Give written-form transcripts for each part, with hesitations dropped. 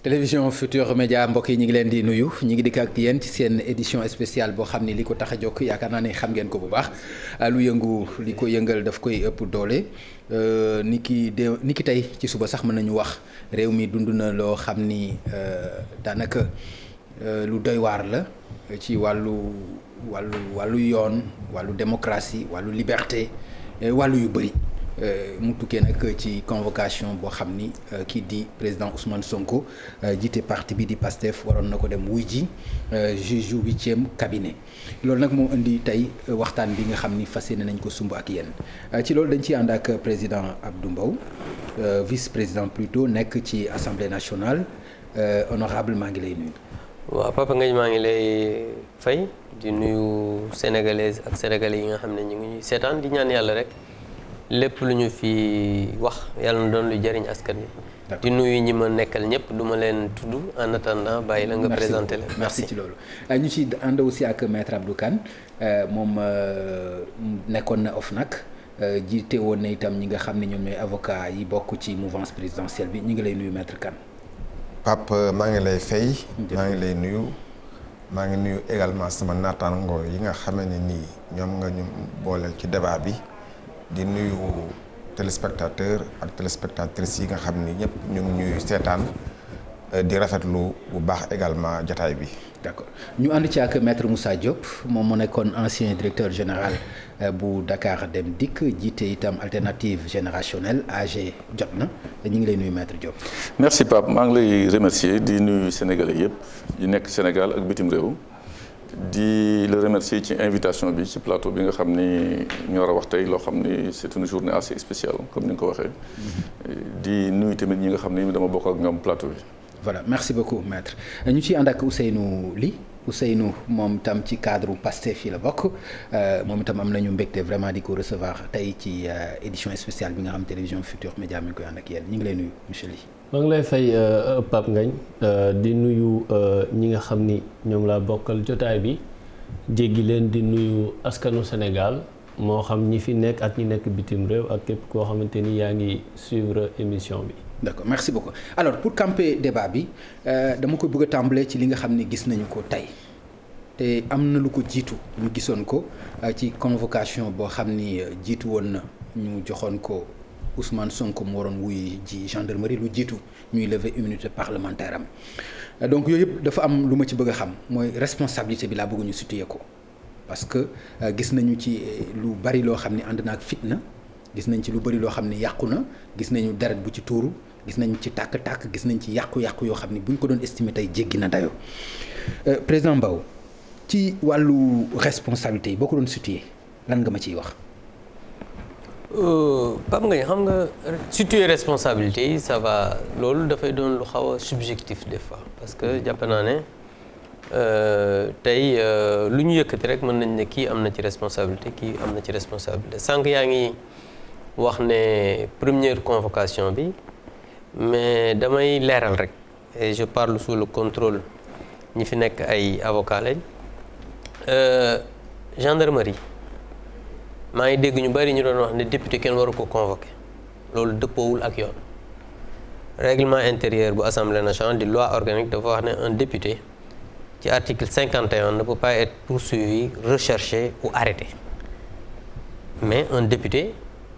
télévision Futurs Médias mbokk yi ñu ngi leen di nuyu ñu ngi dikk ak yéen ci seen édition spéciale boo xam ni li ko tax a jóg yaakaar naa ne xam ngeen ko bu baax lu yëngu li ko yëngal daf koy ëpp doole ni ki tey ci suba sax mën nañu wax réew mi dund na loo xam ni daanaka lu doy waar la ci wàllu yoon wàllu démocratie wàllu liberté wàllu yu bëri. mu tukkee nag ci convocation boo xam ni kii di président Ousmane Sonko jiite parti bi di PASTEF waroon na ko dem wuy ji juge 8e cabinet loolu nag moo indi tey waxtaan bi nga xam ni fas yéene nañ ko sumb ak yéen ci loolu dañ ciy ànd ak président Abdou Mbow vice président plutôt nekk ci assemblée nationale honorable maa ngi lay nuyu. waaw Papa Ngagne maa ngi lay fay di nuyu sénégalaises ak sénégalais yi nga xam ne ñu ngi ñuy seetaan di ñaan yàlla rek. lépp lu ñu fi wax yàlla na doon lu jëriñ askan wi. di nuyu ñi ma nekkal ñëpp du ma leen tudd en attendant bàyyi la nga présenté leen. merci ci loolu ñu ci ànd aussi ak maître Abdou Kane moom nekkoon na OFNAC jiite woon na itam ñi nga xam ne ñoom ñooy avocat yi bokk ci mouvance présidentielle bi ñu ngi lay nuyu maître Kane. Pape maa ngi lay fay. maa ngi lay nuyu. maa ngi nuyu également sama naataango yi nga xamee ne nii ñoom nga ñu booleel ci débat bi. di nuyu téléspectateur ak téléspectatrices yi nga xam ni ñëpp ñu ngi ñuy seetaan di rafetlu bu baax également jataay bi. d'accord ñu ànd ci ak maître Moussa Diop moom mu nekkoon ancien directeur général bu Dakar Dem Dikk jiite itam alternative générationnelle AG jot na ñu ngi lay nuyu maître Diop. merci Pape maa ngi lay remercier di nuyu sénégalais yëpp yi nekk Sénégal ak bitim réew. di le remercier ci invitation bi ci plateau bi nga xam ni ñu war a wax tey loo xam ni c'est une journée assez spéciale comme ni nga ko waxee. di nuyu tamit ñi nga xam ni dama bokk ak ñoom plateau bi. voilà merci beaucoup maître ñu ciy ànd ak Ousseynou Ly Ousseynou moom itam ci cadre PASTEF yi la bokk moom itam am nañu mbégte vraiment di ko recevoir tey ci édition spéciale bi nga xam télévision Futurs Médias mi ngi koy ànd ak yéen ñu ngi lay nuyu monsieur Ly. maa ngi lay fay Pape Ngagne di nuyu ñi nga xam ni ñoom laa bokkal jotaay bi jéggi leen di nuyu askanu Sénégal moo xam ñi fi nekk ak ñi nekk bitim réew ak képp koo xamante ni yaa ngi suivre émission bi. d'accord merci beaucoup alors pour camper débat bi dama koy bëgg a tàmbalee ci li nga xam ni gis nañu ko tey te am na lu ko jiitu ñu gisoon ko ci convocation boo xam ni jiitu woon na ñu joxoon ko. Ousmane Sonko mu waroon wuy ji gendarmerie lu jiitu ñuy lever immunité parlementaire am donc yooyu yëpp dafa am lu ma ci bëgg a xam mooy responsabilité bi laa bëgg ñu situer ko parce que gis nañu ci lu bari loo xam ne ànd na ak fitna gis nañ ci lu bari loo xam ne yàqu na gis nañu deret bu ci tuuru gis nañ ci tàkk-tàkk gis nañ ci yàqu-yàqu yoo xam ne bu ñu ko doon estimer tey jéggi na dayoo président Mbow ci wàllu responsabilité yi boo ko doon situer lan nga ma ciy wax. Pape Ngagne xam nga situer responsabilité yi ça va loolu dafay doon lu xaw a subjectif des fois parce que jàpp naa ne tey lu ñu yëkkati rek mën nañ ne kii am na ci responsabilité kii am na ci responsabilité sànq yaa ngi wax ne première convocation bi mais damay leeral rek et je parle sous le contrôle ñi fi nekk ay avocats lañ gendarmerie. maa ngi dégg ñu bari ñu doon wax ne député kenn waru ko convoqué loolu dëppoowul ak yoon règlement intérieur bu assemblée nationale di loi organique dafa wax ne un député ci article 51 ne peut pas être poursuivi recherché ou arrêté mais un député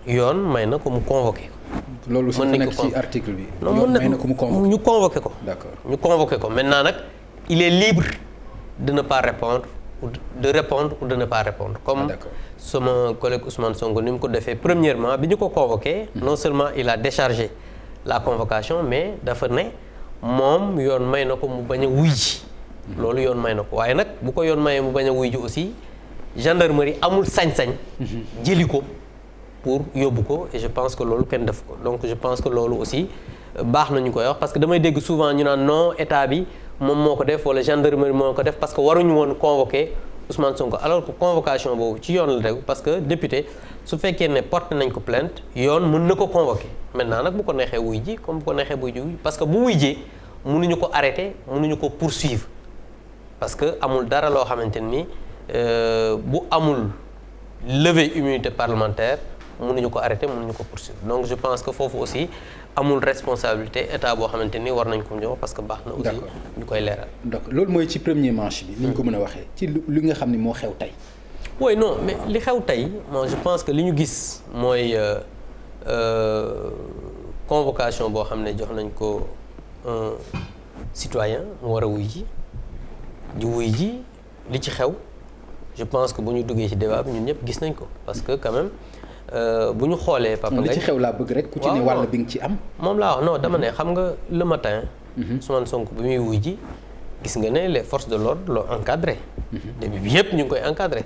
yoon may na ko mu convoqué ko. loolu sax nekk ci article bi. yoon may na ko mu convoqué ñu convoqué ko. d'accord ñu convoqué ko maintenant nag il est libre de ne pas répondre. de répondre ou de ne pas répondre comme sama collègue Ousmane Sonko ni mu ko defee premièrement bi ñu ko convoqué non seulement il a déchargé la convocation mais dafa ne moom yoon may na ko mu bañ a wuy ji loolu yoon may na ko waaye nag bu ko yoon mayee mu bañ a wuy ji aussi gendarmerie amul sañ-sañ jëli ko pour yóbbu ko et je pense que loolu kenn def ko donc je pense que loolu aussi baax na ñu koy wax parce que damay dégg souvent ñu naan non état bi moom moo ko def wala gendarmerie moo ko def parce que waruñu woon convoquer Ousmane Sonko alors que convocation boobu ci yoon la tegu parce que député su fekkee ne porté nañ ko plainte yoon mën na ko convoquer maintenant nag bu ko neexee wuy ji comme bu ko neexee buy ji parce que bu wuy jee mënuñu ko arrêter mënuñu ko poursuivre parce que amul dara loo xamante ni bu amul lever immunité parlementaire mënuñu ko arrêter mënuñu ko poursuivre donc je pense que foofu aussi amul responsabilité état boo xamante ni war nañ ko ñëw parce que baax na aussi ñu koy leeral. donc loolu mooy ci premier manche bi. ni ñu ko mën a waxee ci li nga xam ne moo xew tey. oui non mais li xew tey moi je pense que li ñu gis mooy convocation boo xam ne jox nañ ko un citoyen mu war a wuy ji di wuy ji li ci xew je pense que bu ñu duggee ci débat bi ñun ñëpp gis nañ ko parce que quand même bu ñu xoolee. Papa Ngagne li ci xew laa bëgg rek ku ci ne wàll bi nga ci am. moom laa wax non dama ne xam nga le matin. Ousmane Sonko bi muy wuy ji gis nga ne les forces de l'ordre l'ont encadré. début bi yëpp ñu ngi koy encadré.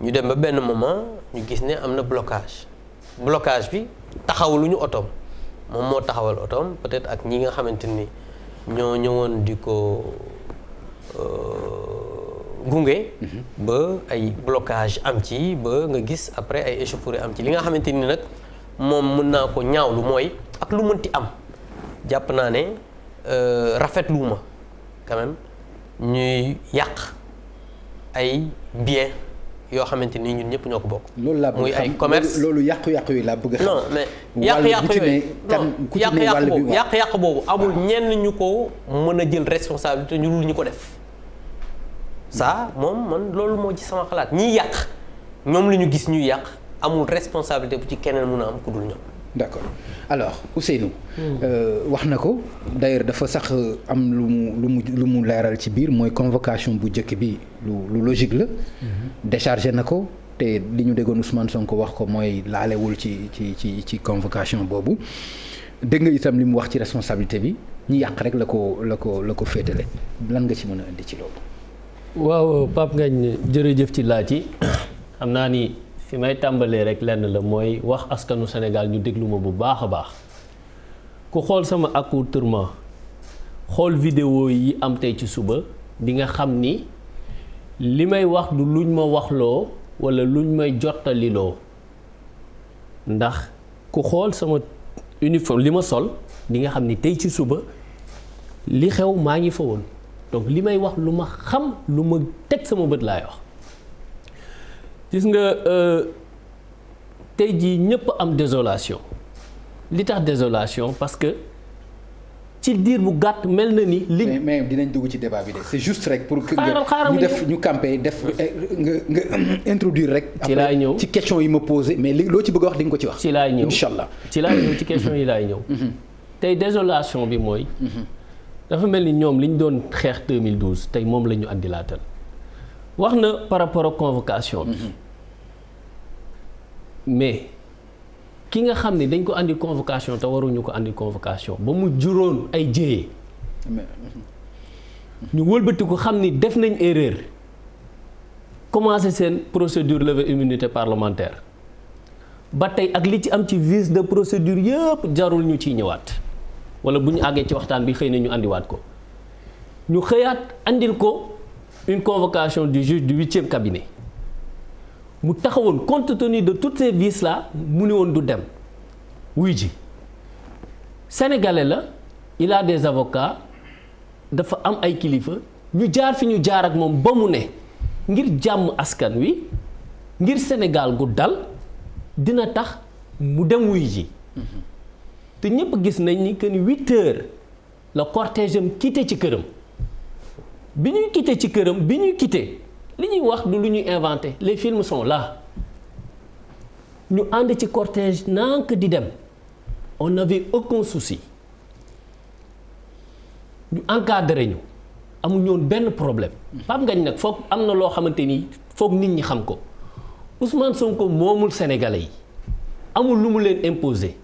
ñu dem ba benn moment ñu gis ne am na blocage bi taxawaluñu otoom moom moo taxawal otoom peut-être ak ñi nga xamante ni ñoo ñëwoon di ko gunge. ba ay blocage am ci ba nga gis après ay échauffourées am ci li nga xamante ni nag moom mën naa ko ñaawlu mooy ak lu mënti am jàpp naa ne rafetluwuma quand même ñuy yàq ay biens. yoo xamante ni ñun ñëpp ñoo ko bokk. loolu laa muy ay commerce loolu yàqu-yàqu yi laa bëgg a xam. non mais yàq-yàq boobu amul ñenn ñu ko mën a jël responsabilité ñu dul ñu ko def ça moom man loolu moo ci sama xalaat ñiy yàq ñoom la ñu gis ñuy yàq amul responsabilité bu ci keneen mun a am ku dul ñoom. d'accord alors Ousseynou. wax na ko d'ailleurs dafa sax am lu mu leeral ci biir mooy convocation bu njëkk bi lu logique la. déchargé na ko te li ñu déggoon Ousmane Sonko wax ko mooy laalewul ci convocation boobu dégg nga itam li mu wax ci responsabilité bi ñi yàq rek la ko féetale lan nga ci mën a indi ci loolu. waaw Pape Ngagne jërëjëf ci laaj yi xam naa ni. fi may tàmbalee rek lenn la mooy wax askanu Sénégal ñu déglu ma bu baax a baax ku xool sama accoutrement xool vidéo yi am tey ci suba di nga xam ni li may wax du luñ ma waxloo walla luñ may jottaliloo ndax ku xool sama uniforme li ma sol di nga xam ni tey ci suba li xew maa ngi fa woon donc li may wax lu ma xam lu ma teg sama bët laay wax. gis nga tey jii ñëpp am désolation li tax désolation parce que ci diir bu gàtt mel na ni. mais dinañ dugg ci débat bi de c'est juste rek pour que ñu campé def nga introduire rek. ci laay ñëw ci question yi ma posé mais loo ci bëgg a wax di nga ko ci wax. ci laay ñëw incha allah ci laay ñëw ci question yi laay ñëw. tey désolation bi mooy. dafa mel ni ñoom li ñu doon xeex 2012 tey moom la ñu andilaatal. wax na par rapport ak convocation bi mais ki nga xam ne dañ ko andi convocation te waruñu ko andi convocation ba mu juróon ay jéyee ñu wëlbati ko xam ni def nañ erreur commencé seen procédure levée immunité parlementaire ba tey ak li ci am ci vice de procédure yëpp jarul ñu ciy ñëwaat wala bu ñu àggee ci waxtaan bi xëy na ñu andiwaat ko ñu xëyaat andil ko une convocation du juge du 8e cabinet mu taxawoon compte tenu de toutes ces vices là mu ne woon du dem wuy ji sénégalais la il a des avocats dafa am ay kilifa ñu jaar fi ñu jaar ak moom ba mu ne ngir jàmm askan wi ngir Sénégal gu dal dina tax mu dem wuy ji te ñëpp gis nañ ni que ni 8 heures la cortège am quitté ci këram. bi ñuy quitté ci këram bi ñuy quitté li ñuy wax du lu ñuy inventé les films sont là ñu ànd ci cortège nank di dem on n'avait aucun souci ñu encadré ñu amuñu woon benn problème. Pape Ngagne nag foog am na loo xamante ni foog nit ñi xam ko Ousmane Sonko moomul sénégalais yi amul lu mu leen imposer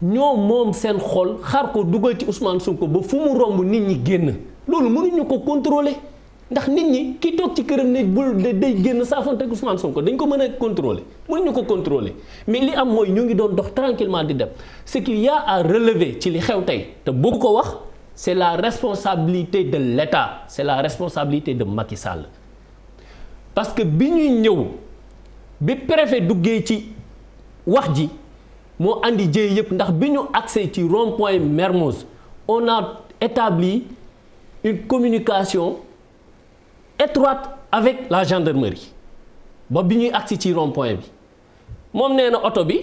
ñoo moom seen xol xaar ko dugal ci Ousmane Sonko ba fu mu romb nit ñi génn. loolu mënuñu ko contrôler ndax nit ñi ki toog ci këram ne bul day génn saafante ak Ousmane Sonko dañ ko mën a contrôler mënuñu ko contrôler mais li am mooy ñu ngi doon dox tranquillement di dem ce qu'il y a à relever ci li xew tey te bëgg ko wax c'est la responsabilité de l'État c'est la responsabilité de Macky Sall parce que bi ñuy ñëw bi préfet duggee ci wax ji moo andi jëy yëpp ndax bi ñu accès ci rond-point Mermoz on a établi une communication étroite avec la gendarmerie ba bi ñuy agsi ci rond-point bi moom nee na oto bi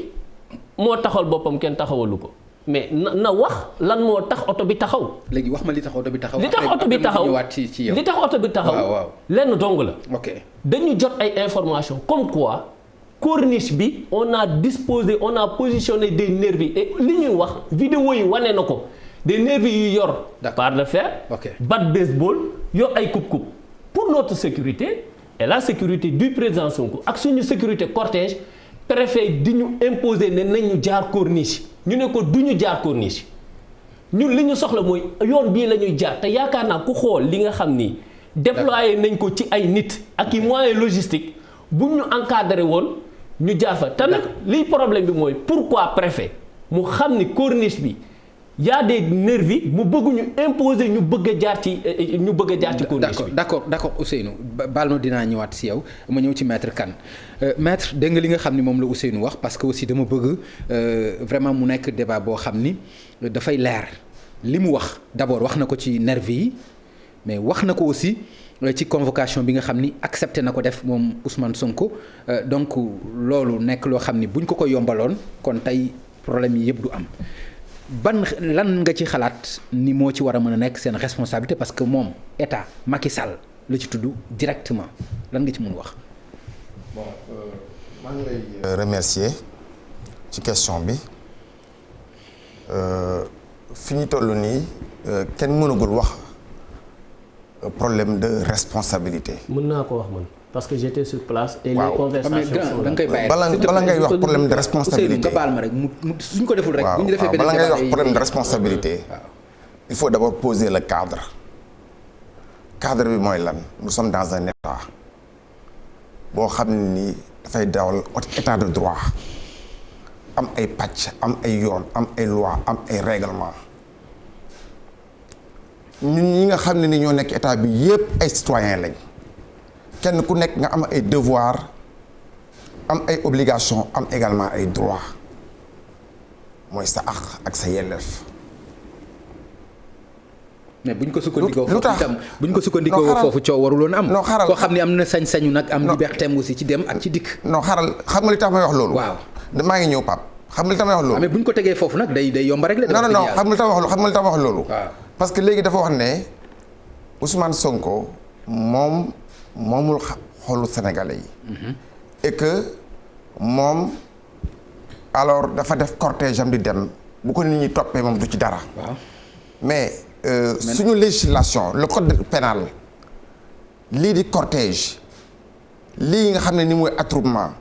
moo taxawal boppam kenn taxawalu ko mais na wax lan moo tax oto bi taxaw. léegi wax ma li tax oto bi taxaw. li tax oto bi taxaw li tax oto bi taxaw. waaw lenn dong la. ok dañu jot ay information comme quoi corniche bi on a positionné des nervis et li ñuy wax vidéo yi wane na ko des nervis yu yor. barre de fer. batte baseball yor ay coupe-coupe pour notre sécurité et la sécurité du président Sonko ak suñu sécurité cortège préfet di ñu imposer ne nañu jaar corniche ñu ne ko du ñu jaar corniche ñun li ñu soxla mooy yoon bii la ñuy jaar te yaakaar naa ku xool li nga xam ni déployé nañ ko ci ay nit ak i moyens logistiques bu ñu encadré woon ñu jaar fa te nag liy problème bi mooy pourquoi préfet mu xam ni corniche bi y a des nervis mu bëgg ñu imposer ñu bëgg a jaar ci corniche bi. d'accord Ousseynou baal ma dinaa ñëwaat si yow ma ñëw ci maître Kane maître dégg nga li nga xam ni moom la Ousseynou wax parce que aussi dama bëgg vraiment mu nekk débat boo xam ni dafay leer li mu wax d'abord wax na ko ci nervis yi mais wax na ko aussi ci convocation bi nga xam ni accepté na ko def moom Ousmane Sonko donc loolu nekk loo xam ni buñ ko yombaloon kon tey problème yi yëpp du am. lan nga ci xalaat ni moo ci war a mën a nekk seen responsabilité parce que moom état Macky Sall la ci tudd directement lan nga ci mën wax. bon maa ngi lay remercier ci question bi fi ñu toll nii kenn mënagul wax problème de responsabilité. mën naa ko wax man. parce que j'étais sur place. et les conversations da nga koy bàyyi bala ngay wax problème de responsabilité nga baal ma rek suñ ko deful rek. bu ñu defee benn bala ngay wax problème de responsabilité. il faut d'abord poser le cadre. cadre bi mooy lan nous sommes dans un état boo xam ne nii dafay dawal état de droit am ay pàcc am ay yoon am ay loi am ay règlement ñun ñi nga xam ne ni ñoo nekk état bi yépp ay citoyens lañ. kenn ku nekk nga am ay devoir am ay obligation am également ay droit mooy sa àq ak sa yelleef. mais buñ ko sukkandikoo foofu itam buñ ko sukkandikoo foofu coow waruloon am. non xaaral koo xam ne am na sañ-sañu nag am liberté aussi ci dem ak ci dikk. non xaaral xam nga li tax may wax loolu. waaw maa ngi ñëw Pape xam nga li tax may wax loolu. mais buñ ko tegee foofu nag day yomb rek la. non xam nga li tax wax loolu. waaw parce que léegi dafa wax ne Ousmane Sonko moomul xolu Sénégalais yi. et que moom alors dafa def cortège am di dem bu ko nit ñi toppee moom du ci dara. waaw mais suñu législation le code pénal lii di cortège lii nga xam ne ni mooy attroupement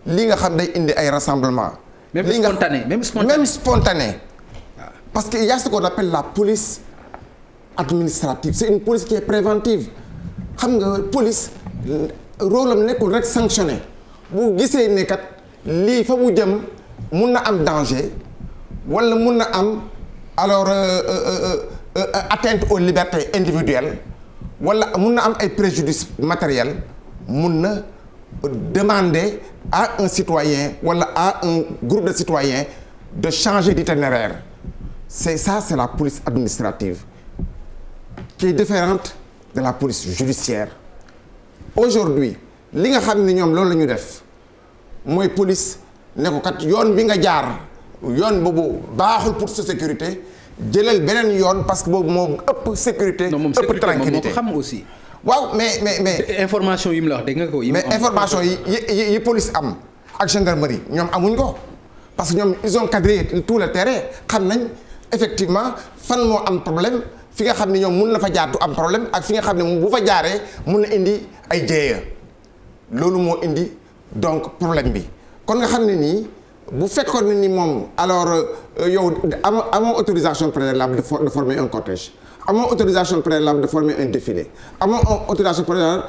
lii nga xam day indi ay rassemblement. même spontané. parce que y a ce qu'on appelle la police administrative c'est une police qui est préventive. xam nga police rôle am nekkul rek sanctionner bu gisee ne kat lii fa mu jëm mun na am danger wala mun na am alors atteinte aux libertés individuelles wala mun na am ay préjudice matériel mun na demander à un citoyen wala à un groupe de citoyens de changer d'itinéraire c'est la police administrative qui est différente de la police judiciaire. Aujourd'hui li nga xam ne ñoom loolu la ñu def mooy police ne ko kat yoon bi nga jaar yoon boobu baaxul pour sa sécurité jëlal beneen yoon parce que boobu moo ëpp sécurité. ëpp tranquillité moo ko xam aussi. waaw mais information yi mu la wax dégg nga ko. mais information yi police am ak gendarmerie ñoom amuñ ko parce que ñoom ils ont cadré tout le terrain xam nañ effectivement fan moo am problème. fi nga xam ne ñoom mun na fa jaar du am problème ak fi nga xam ne moom bu fa jaaree mun na indi ay jéeya loolu moo indi donc problème bi kon nga xam ne nii bu fekkoon ne ni moom alors yow amoo autorisation préalable de former un cortège amoo autorisation préalable de former un défilé amoo autorisation préalable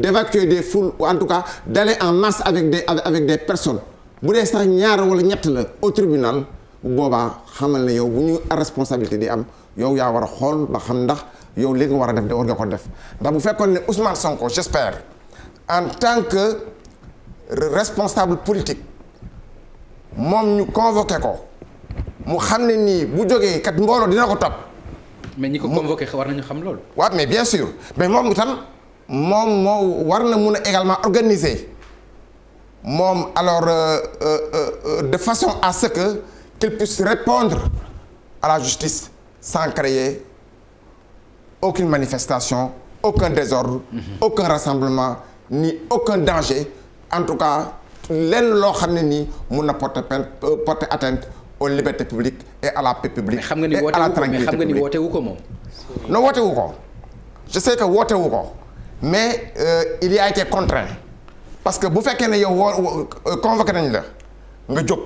d'évacuer des foules ou en tout cas d'aller en masse avec des personnes bu dee sax ñaar wala ñett la au tribunal boobaa xamal ne yow bu ñu responsabilité di am yow yaa war a xool ba xam ndax yow li nga war a def de war nga ko def ndax bu fekkoon ne Ousmane Sonko j'espère en tant que responsable politique moom ñu convoqué ko mu xam ne nii bu jógee kat mbooloo dina ko topp. mais ñi ko convoqué war nañu xam loolu. waaw mais bien sûr mais moom itam moom moo war na mun a également organiser moom alors de façon à ce que qu'il puisse répondre à la justice sans créer aucune manifestation, aucun désordre, aucun rassemblement, ni aucun danger. En tout cas, lenn loo xam ne nii mun na porter atteinte aux libertés publiques et à la paix publique et à la tranquillité publique. Mais xam nga ni woote wu ko moom. non woote wu ko je sais que woote wu ko mais il y a été contraint parce que bu fekkee ne yow convoqué nañ la nga jóg.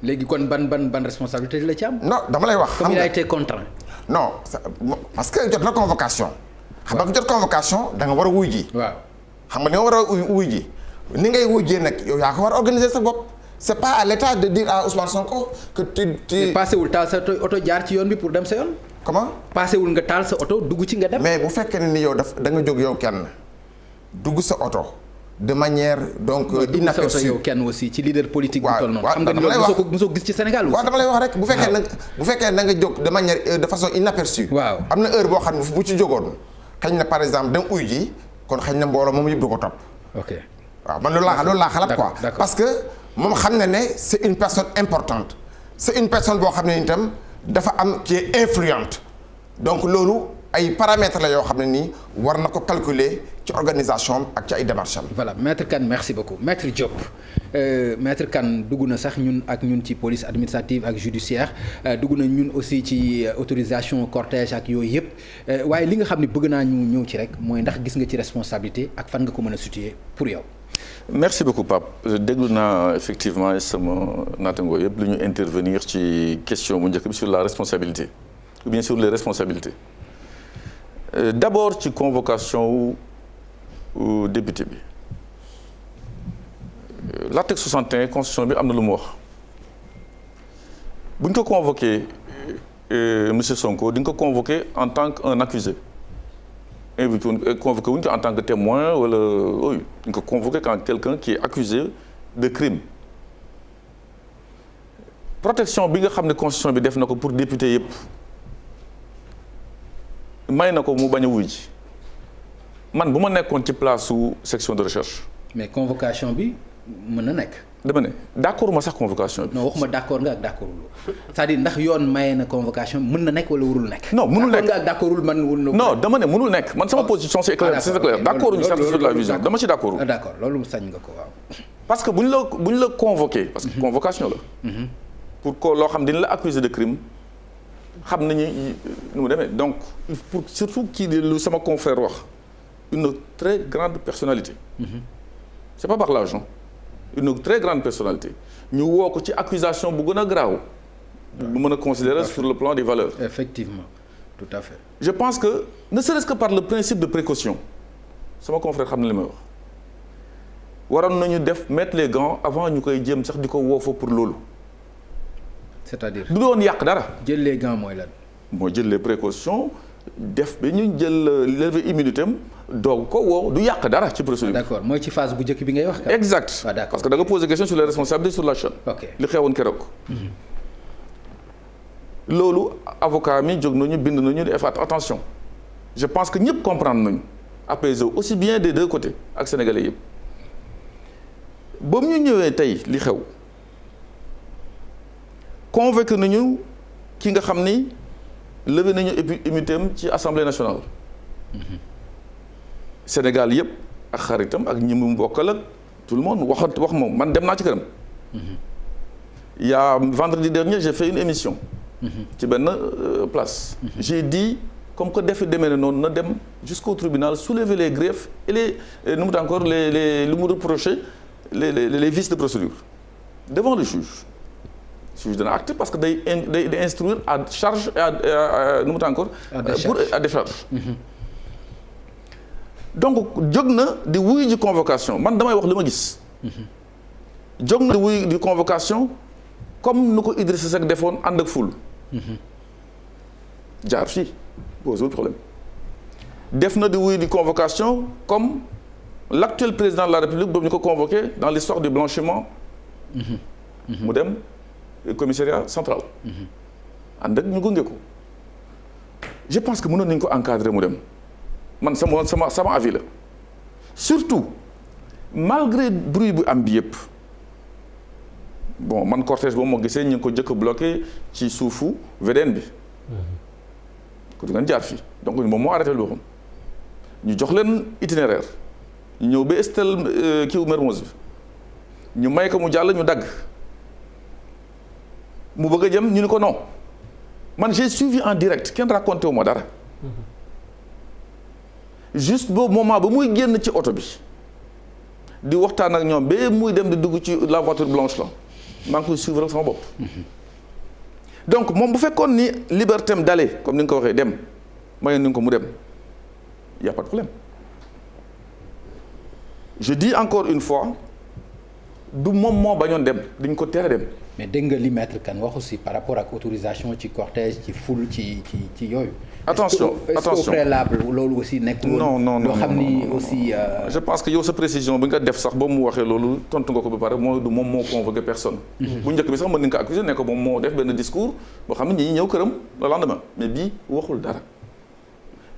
léegi kon ban responsabilité la ci am. non dama lay wax. comme il a été contraint. non parce que jot na convocation. xam nga jot convocation da nga war a wuy ji. waaw xam nga ni nga war a wuy ji ni ngay wujjee nag yow yaa ko war a organiser sa bopp. c'est pas à l'État de dire à Ousmane Sonko que tu. passé wul taal sa oto jaar ci yoon bi pour dem sa yoon. comment. passé wul nga taal sa oto dugg ci nga dem. mais bu fekkee ne ni yow da nga jóg yow kenn dugg sa oto de manière donc inaperçue. yow kenn aussi ci leader politique bu toll noonu. xam nga ni loolu mosoo gis ci Sénégal. waaw dama lay wax rek bu fekkee na nga jóg de manière de façon inaperçue. waaw am na heure boo xam ne bu ci jógoon xëy na par exemple dem uy ji kon xëy na mbooloo moom yëpp du ko topp. ok waaw man loolu laa xalaat quoi. parce que moom xam na ne c'est une personne importante c'est une personne boo xam ne itam dafa am qui est influente donc loolu ay paramètres la yoo xam ne nii war na ko calculer ci organisation ak ci ay démarches am. voilà maître Kane merci beaucoup maître Diop maître Kane dugg na sax ñun ci police administrative ak judiciaire dugg na ñun aussi ci autorisation cortège ak yooyu yëpp waaye li nga xam ne bëgg naa ñu ñëw ci rek mooy ndax gis nga ci responsabilité ak fan nga ko mën a situer pour yow. merci beaucoup Pape déglu naa effectivement sama naataango yëpp lu ñu intervenir ci question bu njëkk bi sur la responsabilité ou bien sur les responsabilités d'abord ci convocation wu député bi l'article 61 constitution bi am na lu mu wax bu ñu ko convoqué monsieur Sonko di nga ko convoqué en tant qu'un accusé convoqué wuñ ko en tant que témoin wala ooyu ñu ko convoqué quand quelqu'un qui est accusé de crime protection bi nga xam ne constitution bi def na ko pour député yëpp may na ko mu bañ a wuy ji man bu ma nekkoon ci place su section de recherche. mais convocation bi mën na nekk. dama ne d'accord ma sax convocation bi. non waxuma d'accord nga ak d'accordul c'est-à-dire ndax yoon maye na convocation mën na nekk wala warul nekk. non mënul nekk d'accord nga ak d'accordul man. non dama ne mënul nekk man sama position c'est clair c'est clair d'accord ñu certificat de la vision dama ci d'accord. d'accord loolu sañ nga ko waaw. parce que bu ñu la convoqué. parce que convocation la. pour que loo xam dañu la accuser de crime xam nañu nu mu demee donc pour surtout kii di lu sama confrère wax une très grande personnalité. c'est pas par l'argent. une très grande personnalité ñu woo ko ci accusation bu gën a graaw bu mën a considérer sur le plan des valeurs. effectivement tout à fait. je pense que ne serait-ce que par le principe de précaution sama confrère xam na li may wax waroon nañu mettre les gants avant ñu koy jéem sax di ko woo fa pour loolu. c'est-à-dire du doon yàq dara. jël les gants mooy lan. mooy jël les précautions def ba ñu jël lever immunité am doog ko woo du yàq dara ci procédure. d'accord mooy ci phase bu njëkk bi ngay wax. exact parce que da nga poser question sur les responsabilités sur la chaîne. ok li xewoon keroog. loolu avocat mi jóg nañu bind nañu di faire attention je pense que ñëpp comprendre nañu apaisé aussi bien des deux côtés ak sénégalais yëpp ba mu ñu ñëwee tey li xew convoqué nañu ki nga xam ni levé nañu immunité am ci assemblée nationale. Sénégal yëpp ak xaritam ak ñi mu bokkal ak tout le monde wax moom man dem naa ci këram. il y a vendredi dernier j'ai fait une émission. ci benn place. j'ai dit comme que defi demee na noonu na dem jusqu'au tribunal soulever les griefs et les nu mu encore les lu mu reproché les vices de procédure devant le juge. juge dana acte parce que day instruire à charge et à nu mu encore. à décharge. donc jóg na di wuyu ji convocation man damay wax li ma gis. jóg na di wuyu di convocation comme nu ko Idrissa Seck defoon ànd ak ful. jaar fii posewul problème. def na di wuyu di convocation comme l'actuel président de la République boobu ñu ko convoqué dans l'histoire du blanchiment. mu dem commissariat central. ànd ak ñu gunge ko. je pense que mënoon nañu ko encadrer mu dem. man sama avis la surtout malgré bruit bu am bi yëpp bon man cortège boobu moo gisee ñu ngi ko jëkk bloqué ci suufu VDN bi. ko du ngeen jaar fii donc moom moo arrêté lu boppam ñu jox leen itinéraire ñu ñëw ba Estelle kiiw Mermoz bi ñu may ko mu jàll ñu dagg mu bëgg a jëm ñu ni ko non man j'ai suivi en direct kenn raconté wu ma dara juste boobu moment ba muy génn ci oto bi di waxtaan ak ñoom ba muy dem di dugg ci la voiture blanche la maa ngi koy suivre ak sama bopp donc moom bu fekkoon ni liberté am d'aller comme ni nga ko waxee dem mayoon ni nga ko mu dem y a pas de problème je dis encore une fois du moom moo bañoon dem dañ ko tere dem. mais dégg nga li maître Kane wax aussi par rapport ak autorisation ci cortège ci foule ci yooyu. attention est-ce que préalable loolu aussi nekkul. non loo xam ni aussi. je pense que yow sa précision bi nga def sax ba mu waxee loolu tontu nga ko ba pare mooy du moom moo convoqué personne. bu njëkk bi sax mën nañu ko accuser ne ko moom moo def benn discours boo xam ne ñi ñëw këram le lendemain mais bii waxul dara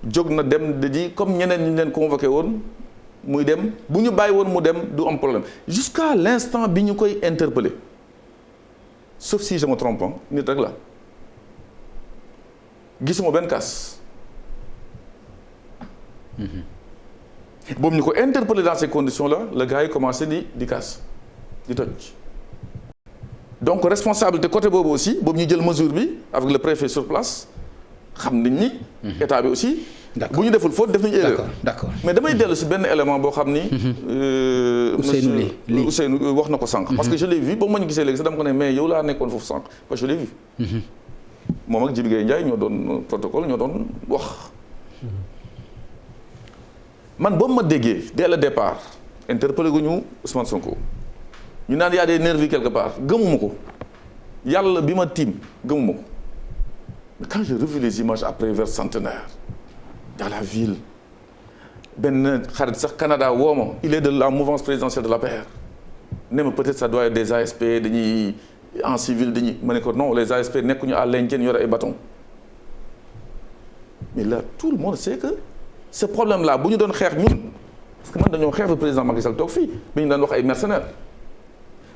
jóg na dem di comme ñeneen ñi leen convoqué woon muy dem bu ñu bàyyi woon mu dem du am problème jusqu'à l'instant bi ñu koy interpellé sauf si je me trompe nit rek la gisuma benn kaas. boobu ñu ko interpellé dans ces conditions là le gars yi commencé di kaas di toj donc responsabilité côté boobu aussi boobu ñu jël mesure bi avec le préfet sur place xam nañ ni. état bi aussi. bu ñu deful faute def nañu erreur. d'accord mais damay dellu si benn élément boo xam ni. Ousseynou wax na ko sànq. parce que je l'ai vu ba ma ñu gisee léegi sax dama ko ne mais yow laa nekkoon foofu sànq parce que je l'ai vu. moom ak Djibi Gueye Ndiaye ñoo doon protocole ñoo doon wax. man boobu ma déggee dès le départ interpellé gu ñu Ousmane Sonko ñu naan y a des nervis quelque part gëmuma ko yàlla bi ma tiim gëmuma ko mais quand j'ai revu les images après vers Centenaire dans la ville benn xarit sax Canada woo ma il est de la mouvance présidentielle de l'APR ne ma peut-être ça doit être des ASP dañuy en civil dañuy ma ne ko non les ASP nekkuñu à l'Indien yore ay bâton mais là tout le monde sait que ce problème là bu ñu doon xeex ñun parce que man dañoo xeex ba président Macky Sall toog fii bi ñu daan wax ay mercenaires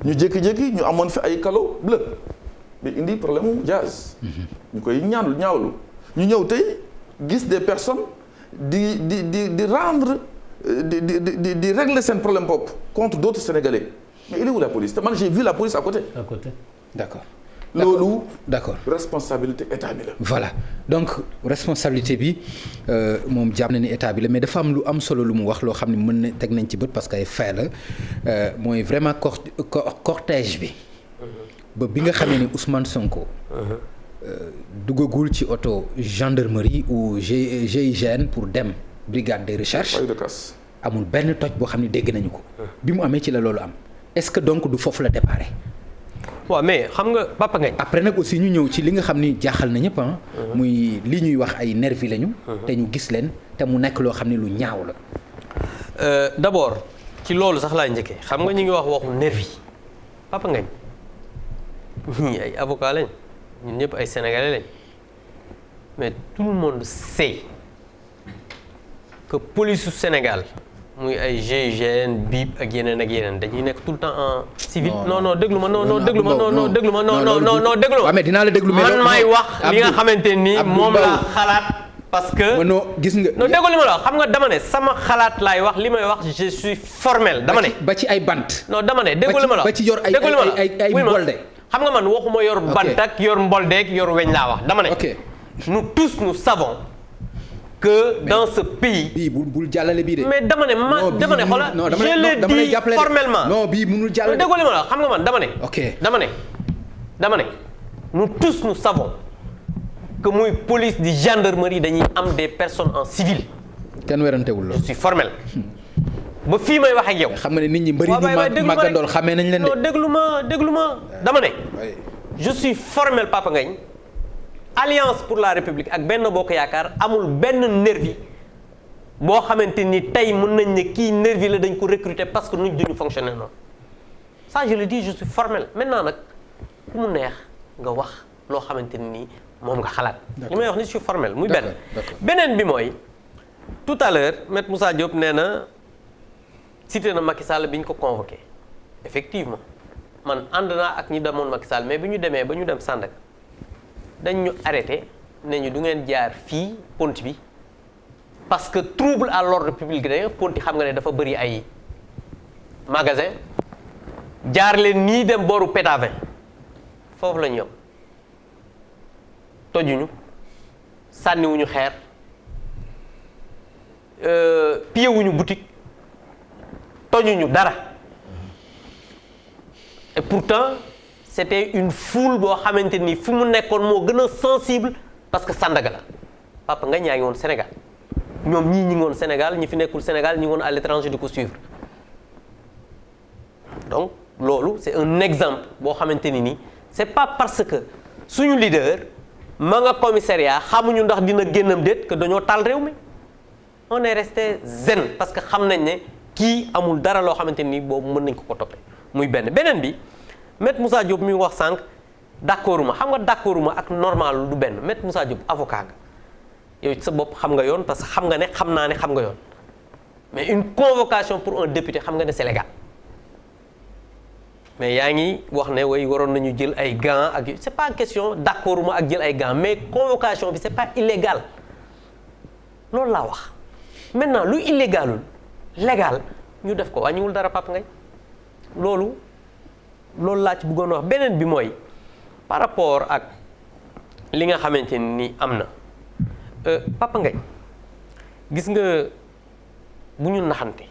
ñu jékki-jékki ñu amoon fi ay calots bleus mais indi problème mu gaz. ñu koy ñaawlu ñu ñëw tey gis des personnes di rendre di régler seen problème bopp contre d'autres Sénégalais mais il est où la police te man j'ai vu la police à côté. D'accord. loolu. d'accord responsabilité état bi la. voilà donc responsabilité bi moom jàpp na ni état bi la mais dafa am lu am solo lu mu wax loo xam ne mën na teg nañ ci bët parce que ay fait la mooy vraiment cortège bi. ba bi nga xamee ni Ousmane Sonko. duggagul ci oto gendarmerie ou GIGN pour dem brigade de recherche. amul benn toj boo xam ne dégg nañu ko. bi mu amee ci la loolu am est-ce que donc du foofu la déparé. waaw mais xam nga Papa Ngagne. après nag aussi ñu ñëw ci li nga xam ni jaaxal na ñëpp muy li ñuy wax ay nervi lañu. te ñu gis leen te mu nekk loo xam ne lu ñaaw la. d'abord ci loolu sax laay njëkkee xam nga ñu ngi wax waxu nervi Papa Ngagne ñii ay avocat lañ ñun ñëpp ay sénégalais lañ mais tout le monde sait que police su Sénégal. muy ay GIGN BIP ak yeneen dañuy nekk tout le temps en civil. non déglu ma déglu ma. mais dinaa la déglu mais man may wax li nga xamante ni moom laa xalaat. parce que non gis nga. non déglu ma la xam nga dama ne sama xalaat laay wax li may wax je suis formel. dama ne ba ci ay bant. non dama ne déglu ma la ba ci yor ay mbolde. xam nga man waxuma yor bant ak yor mboldeeg yor weñ laa wax dama ne. ok nous tous nous savons. que dans ce pays. bii bul jàllale bii de. mais dama ne xoolal. je l'ai dit formellement. non bii mënul jàllale. déggoo li ma la xam nga man dama ne. ok dama ne nous tous nous savons que muy police di gendarmerie dañuy am des personnes en civil. kenn werantewul loolu. je suis formel. ba fii may wax ak yow. xam nga ne nit ñi mbëri ñu màggandool xamee nañ leen de. non déglu ma dama ne. je suis formel Papa Ngagne. Alliance pour la République ak Benno Bokk Yaakaar amul benn nervi boo xamante ni tey mën nañ ne kii nervi la dañ ko recruter parce que nuñ duñu fonctionner noonu ça je le dis je suis formel maintenant nag ku mu neex nga wax loo xamante ni moom nga xalaat. li may wax ni je suis formel muy benn. beneen bi mooy tout à l'heure Maître Moussa Diop nee na cité na Macky Sall bi ñu ko convoqué effectivement man ànd naa ak ñi demoon Macky Sall mais bi ñu demee ba ñu dem Sandaga dañ ñu arrêté ne ñu du ngeen jaar fii pont bi parce que trouble à l'ordre public da pont xam nga ne dafa bëri ay magasin jaar leen nii dem booru Pétavin foofu la ñu yem tojuñu sànniwuñu xeer piyewuñu boutique tojuñu dara et pourtant c'était une foule boo xamante ni fu mu nekkoon moo gën a sensible parce que Sandaga la Papa Ngagne yaa ngi woon Sénégal ñoom ñii ñi ngi woon Sénégal ñi fi nekkul Sénégal ñi ngi woon à l'étranger di ko suivre donc loolu c'est un exemple boo xamante ni nii c'est pas parce que suñu leader ma nga commissariat xamuñu ndax dina génnam déet que dañoo taal réew mi on est resté zen parce que xam nañ ne kii amul dara loo xamante ni boobu mën nañ ko toppee muy beneen bi Maître Moussa Diop mi wax sànq d'accorduma xam nga d'accorduma ak normal du benn Maître Moussa Diop avocat nga yow sa bopp xam nga yoon parce que xam nga ne xam naa ne xam nga yoon mais une convocation pour un député xam nga ne c'est légal mais yaa ngi wax ne way waroon nañu jël ay gants ak c'est pas question d'accorduma ak jël ay gants mais convocation bi c'est pas illégal loolu laa wax maintenant lu illégalul légal ñu def ko wàññiwul dara Papa Ngagne loolu laa ci bëggoon wax beneen bi mooy par rapport ak li nga xamante ni am na Papa Ngagne gis nga bu ñu naxante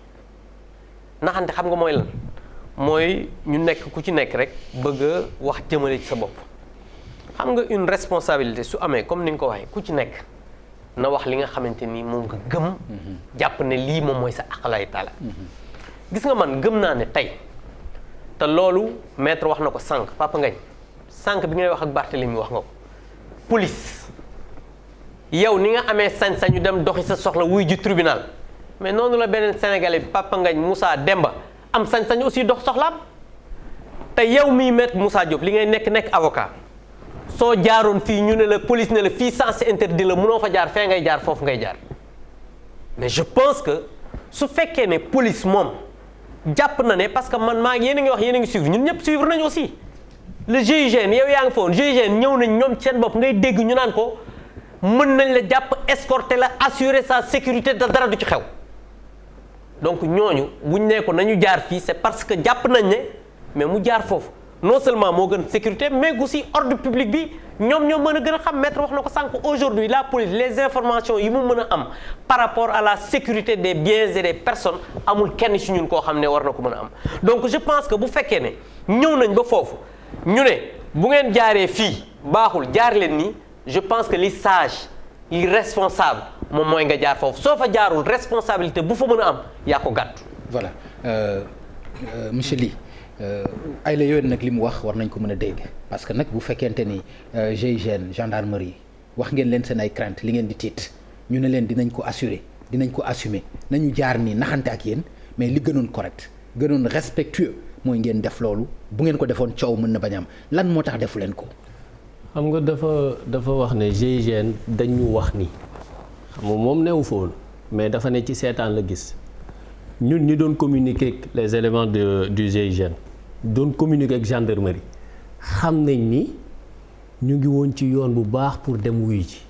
xam nga mooy lan mooy ñu nekk ku ci nekk rek bëgg a wax jëmale ci sa bopp xam nga une responsabilité su amee comme ni nga ko waxee ku ci nekk na wax li nga xamante ni moom nga gëm jàpp ne lii moom mooy sa aqlay taala gis nga man gëm naa ne tey te loolu maître wax na ko sànq Papa Ngagne sànq bi ngay wax ak Barthélemy wax nga ko police yow ni nga amee sañ-sañu dem doxi sa soxla wuy ji tribunal mais noonu la beneen sénégalais bi Papa Ngagne Moussa Demba am sañ-sañ aussi dox soxlaam te yow miy maître Moussa Diop li ngay nekk avocat soo jaaroon fii ñu ne la police ne la fii sens interdit la mënoo fa jaar fee ngay jaar foofu ngay jaar mais je pense que su fekkee ne police moom jàpp na ne parce que man maa yéen a ngi wax yéen a ngi suivre ñun ñëpp suivre nañu aussi le GIGN yow yaa ngi foon GIGN ñëw nañ ñoom seen bopp ngay dégg ñu naan ko mën nañ la jàpp escorter la assurer sa sécurité te dara du ci xew donc ñooñu buñ ne ko nañu jaar fii c'est parce que jàpp nañ ne mais mu jaar foofu non seulement moo gën sécurité mais aussi ordre public bi ñoom ñoo mën a gën a xam maître wax na ko sànq aujourd'hui la police les informations yi mu mën a am par rapport à la sécurité des biens et des personnes amul kenn ci ñun koo xam ne war na ko mën a am donc je pense que bu fekkee ne ñëw nañ ba foofu ñu ne bu ngeen jaaree fii baaxul jaar leen nii je pense que li sage li responsable moom mooy nga jaar foofu soo fa jaarul responsabilité bu fa mën a am yaa ko gàttu. voilà monsieur Ly ay la yooyu nag li mu wax war nañ ko mën a dégg parce que nag bu fekkente ni GIGN gendarmerie wax ngeen leen seen ay crainte li ngeen di tiit ñu ne leen dinañ ko assurer dinañ ko assumer nañu jaar nii naxante ak yéen mais li gënoon correct gënoon respectueux mooy ngeen def loolu bu ngeen ko defoon coow mën na bañ am lan moo tax defu leen ko. xam nga dafa wax ne GIGN dañu wax ni xam nga moom newu fa woon mais dafa ne ci seetaan la gis ñun ñi doon communiquer ak les éléments du GIGN doon communiquer ak gendarmerie xam nañ ni ñu ngi woon ci yoon bu baax pour dem wuyu ji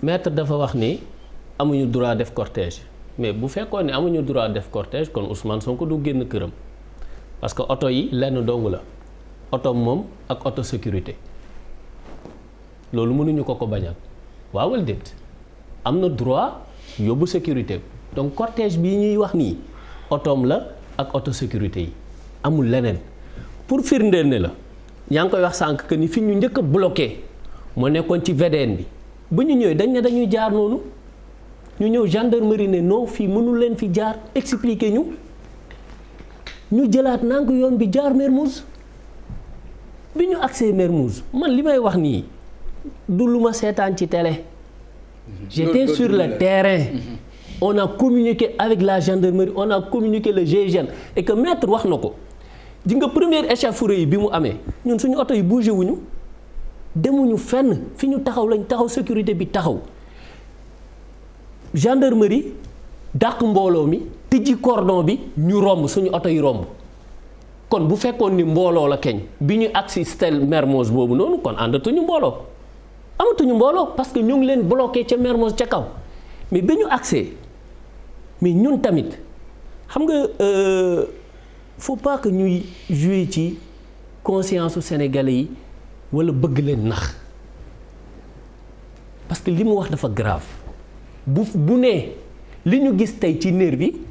maître dafa wax ni amuñu droit def cortège mais bu fekkoon ne amuñu droit def cortège kon Ousmane Sonko du génn këram parce que oto yi lenn dong la oto moom ak oto sécurité loolu mënuñu ko bañal waaw wala déet am na droit yóbbu sécurité donc cortège bii ñuy wax nii otoom la ak oto sécurité yi amul leneen pour firndeel ne la yaa ngi koy wax sànq que ni fi ñu njëkk a bloqué moo nekkoon ci VDN bi bu ñu ñëwee dañ ne dañuy jaar noonu ñu ñëw gendarmerie ne non fii mënul leen fi jaar expliquer ñu jëlaat nank yoon bi jaar Mermoz bi ñu agsee Mermoz man li may wax nii du lu ma seetaan ci télé. J'étais sur le terrain. On a communiqué avec la gendarmerie, on a communiqué le GIGN et que maître wax na ko di nga première échauffourée yi bi mu amee ñun suñu oto yi bougé wuñu demuñu fenn fi ñu taxaw lañ taxaw sécurité bi taxaw gendarmerie dàq mbooloo mi tijji cordon bi ñu romb suñu oto yi romb kon bu fekkoon ni mbooloo la keñ bi ñu agsi Stèle Mermoz boobu noonu kon àndatuñu mbooloo amatuñu mbooloo parce que ñu ngi leen bloqué ca Mermoz ca kaw mais bi ñu agsee mais ñun tamit xam nga faut pas que ñuy jouer ci conscience su Sénégalais yi wala bëgg leen nax parce que li mu wax dafa grave bu nee li ñu gis tey ci nervi bi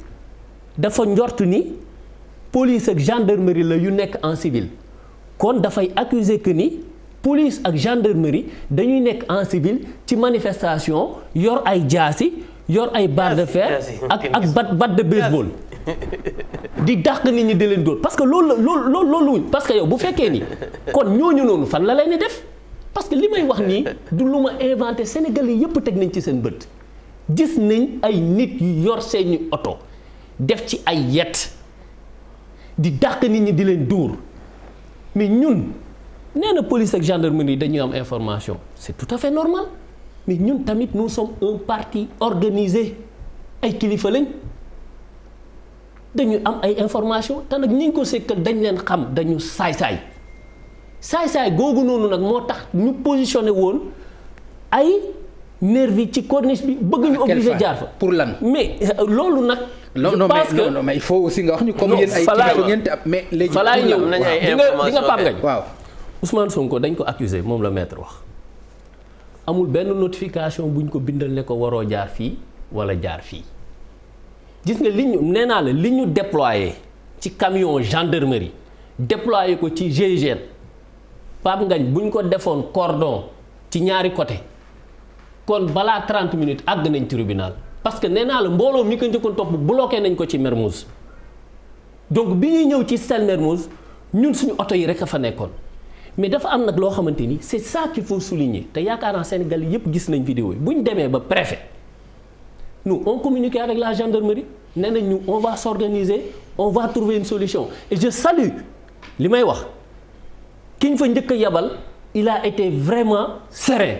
dafa njort ni police ak gendarmerie la yu nekk en civil kon dafay accuser que ni police ak gendarmerie dañuy nekk en civil ci manifestation yor ay jaasi yor ay barre de fer ak bat de baseball di dàq nit ñi di leen dóor parce que loolu parce que yow bu fekkee ni kon ñooñu noonu fan la leen di def parce que li may wax nii du lu ma inventé Sénégalais yépp teg nañ ci seen bët gis nañ ay nit yu yor seeni oto def ci ay yet di dàq nit ñi di leen dóor mais ñun nee na police ak gendarmerie dañuy am information c'est tout à fait normal mais ñun tamit nous sommes un parti organisé ay kilifa lañ dañuy am ay information te nag ñi ngi ko sekkal dañ leen xam dañu saay-saay googu noonu nag moo tax ñu positionné woon ay nervi ci corniche bi bëgg ñu obligé jaar fa pour lan mais loolu nag non mais il faut aussi nga wax ñu comme yéen ay kilifa ngeen te mais léegi fa laay ñëw di nga Pape Ngagne waaw Ousmane Sonko dañ ko accusé moom la maître wax amul benn notification buñ ko bindal ne ko waroo jaar fii wala jaar fii gis nga li ñu nee naa la li ñu déployé ci camion gendarmerie déployé ko ci GIGN Pape Ngagne buñ ko defoon cordon ci ñaari côté kon balaa 30 minutes àgg nañ tribunal parce que nee naa la mbooloo mi ko njëkkoon topp bloqué nañ ko ci Mermoz donc bi ñuy ñëw ci Stèle Mermoz ñun suñu oto yi rek a fa nekkoon mais dafa am nag loo xamante ni c'est ça qu'il faut souligner te yaakaar naa Sénégal yépp gis nañ vidéo yi bu ñu demee ba préfet nous on communique avec la gendarmerie nee nañ ñu on va s'organiser on va trouver une solution et je salue li may wax ki ñu fa njëkk a yabal il a été vraiment serein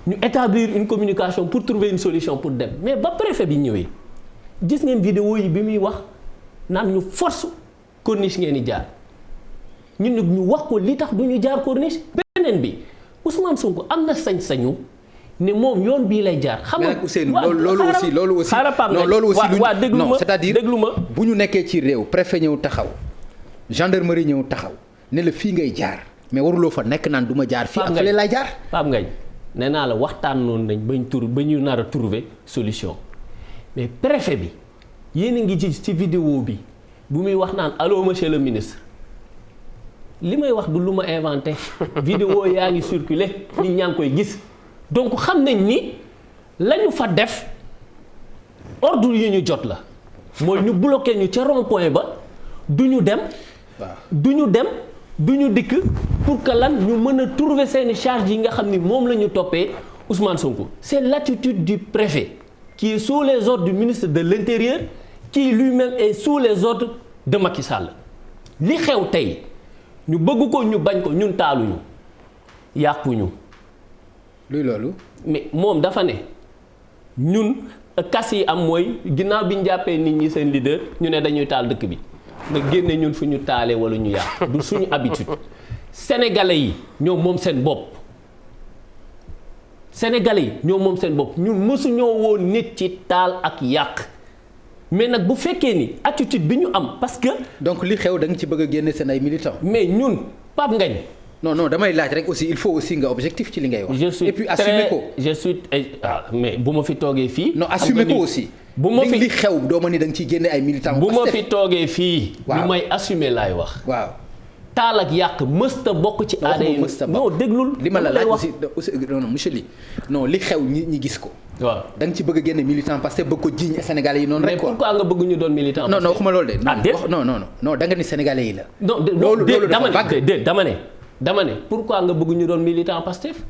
ñu établir une communication pour trouver une solution pour dem mais ba préfet bi ñëwee gis ngeen vidéo yi bi muy wax naan ñu force corniche ngeen di jaar ñun nag ñu wax ko li tax du ñu jaar corniche beneen bi Ousmane Sonko am na sañ-sañu ne moom yoon bii lay jaar. xam nga loolu aussi non loolu aussi non c'est-à-dire déglu ma bu ñu nekkee ci réew préfet ñëw taxaw gendarmerie ñëw taxaw ne la fii ngay jaar mais waruloo fa nekk naan du ma jaar fii ak fële laay jaar. Pape Ngagne nee naa la waxtaan noonu nañ ba ñu nar a trouver solution mais préfet bi yéen a ngi ci vidéo bi bu muy wax naan allô monsieur le ministre li may wax du lu ma inventé vidéo yaa ngi circulé nit ñaa ngi koy gis donc xam nañ ni lañu fa def ordre yi ñu jot la mooy ñu bloqué ñu ca rond point ba du ñu dem du ñu dikk pour que lan ñu mën a trouver seeni charge yi nga xam ni moom la ñu toppee Ousmane Sonko c'est l'attitude du préfet qui est sous les ordres du ministre de l'Intérieur qui lui-même est sous les ordres de Macky Sall li xew tey ñu bëgg ko ñu bañ ko ñun taaluñu yàquñu luy loolu mais moom dafa ne ñun kas yi am mooy ginnaaw bi ñu jàppee nit ñi seen leader ñu ne dañuy taal dëkk bi nga génne ñun fu ñu taalee wala ñu yàq du suñu habitude sénégalais yi ñoom moom seen bopp ñun mësuñoo woon nit ci taal ak yàq mais nag bu fekkee ni attitude bi ñu am parce que. donc li xew da nga ci bëgg a génne seen ay militants. mais ñun Pape Ngagne. non damay laaj rek aussi il faut aussi nga objectif ci li ngay wax. et puis assumer ko mais bu ma fi toogee fii. non assumer ko aussi. bu ma fi li xew doo ma ni da nga ciy génne ay militants. bu ma fi toogee fii. waaw lu may assumer laay wax. waaw. taal ak yàq mësta bokk ci aada yi non déglul li ma la laaj aussi non monsieur Ly non li xew ñi gis ko. waaw da nga ci bëgg a génne militant parce que bëgg ko jiiñ Sénégalais yi noonu rek quoi. mais pourquoi nga bëgg ñu doon militant. non waxuma loolu de. non da nga ni Sénégalais yi la. non dama ne pourquoi nga bëgg ñu doon militant Pastef.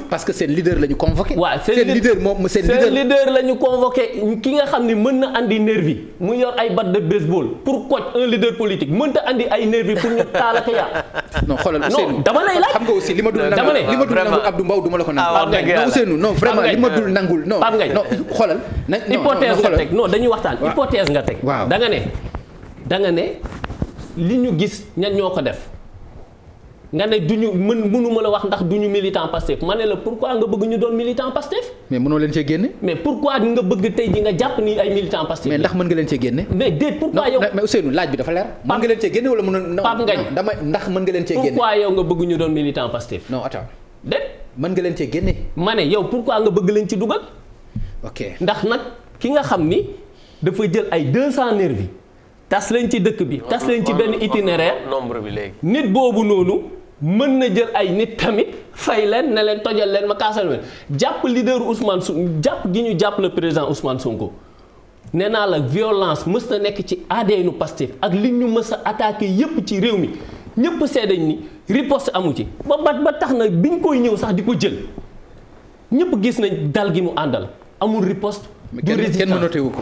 parce que seen leader la ñu convoqué. waaw seen leader la ñu convoqué ki nga xam ni mën na andi nervi mu yor ay batte de baseball pour coach un leader politique mënta andi ay nervi pour ñu taal ak yaa. non xoolal Ousseynou dama lay laaj xam nga aussi li ma dul nangul Abdou Mbow du ma la ko nangul. non Ousseynou non vraiment li ma dul nangul non. non xoolal. hypothèse nga teg non dañuy waxtaan hypothèse nga teg. waaw da nga ne li ñu gis ñan ñoo ko def nga ne duñu mënuma la wax ndax duñu militant Pastef ma ne la pourquoi nga bëgg ñu doon militant Pastef. mais mënoo leen cee génne. mais pourquoi nga bëgg tey ji nga jàpp ni ay militant Pastef. mais ndax mën nga leen cee génne. mais déet pourquoi yow. mais Ousseynou laaj bi dafa leer. mën nga leen cee génne wala mën Pape Ngagne ndax mën nga leen cee génne. pourquoi yow nga bëgg ñu doon militant Pastef. non attends. déet. mën nga leen cee génne. ma ne yow pourquoi nga bëgg leen ci dugal. ok ndax nag ki nga xam ni dafa jël ay 200 nervis tas leen ci dëkk bi tas leen ci benn itinéraire nombre bi léegi. nit boobu noonu mën na jël ay nit tamit fay leen ne leen tojal leen ma kaasal leen jàpp leader Ousmane Sonko jàpp gi ñu jàpp le président Ousmane Sonko nee naa la violence mës na nekk ci ADN Pastef ak li ñu mës a attaqué yépp ci réew mi ñëpp seedañ ni riposte amu ci ba tax na biñ koy ñëw sax di ko jël ñëpp gis nañ dal gi mu àndal amul riposte. du résistance kenn mënatee wu ko.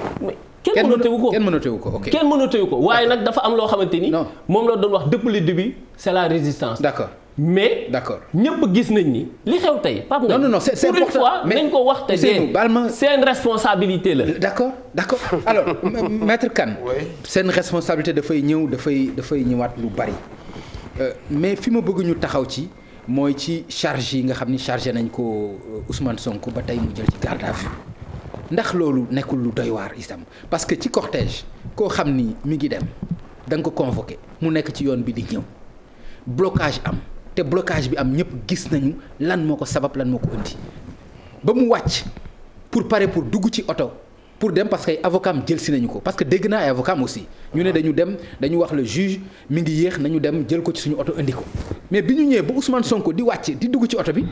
kenn mënatewu ko kenn mënatewu ko ok. kenn mënatewu ko waaye nag dafa am loo xamante ni. non moom la doon wax depuis le début c'est la résistance. d'accord mais. d'accord ñëpp gis nañ ni li xew tey. Pape Ngagne non c'est pour une fois nañ ko wax te dee seen responsabilité la. d'accord alors maître Kane. oui seen responsabilité dafay ñëwaat lu bari mais fi ma bëgg ñu taxaw ci mooy ci charge yi nga xam ni chargé nañ ko Ousmane Sonko ba tey mu jël ci garde à vue ndax loolu nekkul lu doy waar itam parce que ci cortège koo xam ni mi ngi dem da nga ko convoqué mu nekk ci yoon bi di ñëw blocage am te blocage bi am ñëpp gis nañu lan moo ko sabab lan moo ko indi ba mu wàcc pour dugg ci oto pour dem parce que ay avocat am jël si nañu ko parce que dégg naa ay avocat am aussi ñu ne dañu wax le juge mi ngi yéex nañu dem jël ko ci suñu oto indi ko mais bi ñu ñëwee ba Ousmane Sonko di wàcc di dugg ci oto bi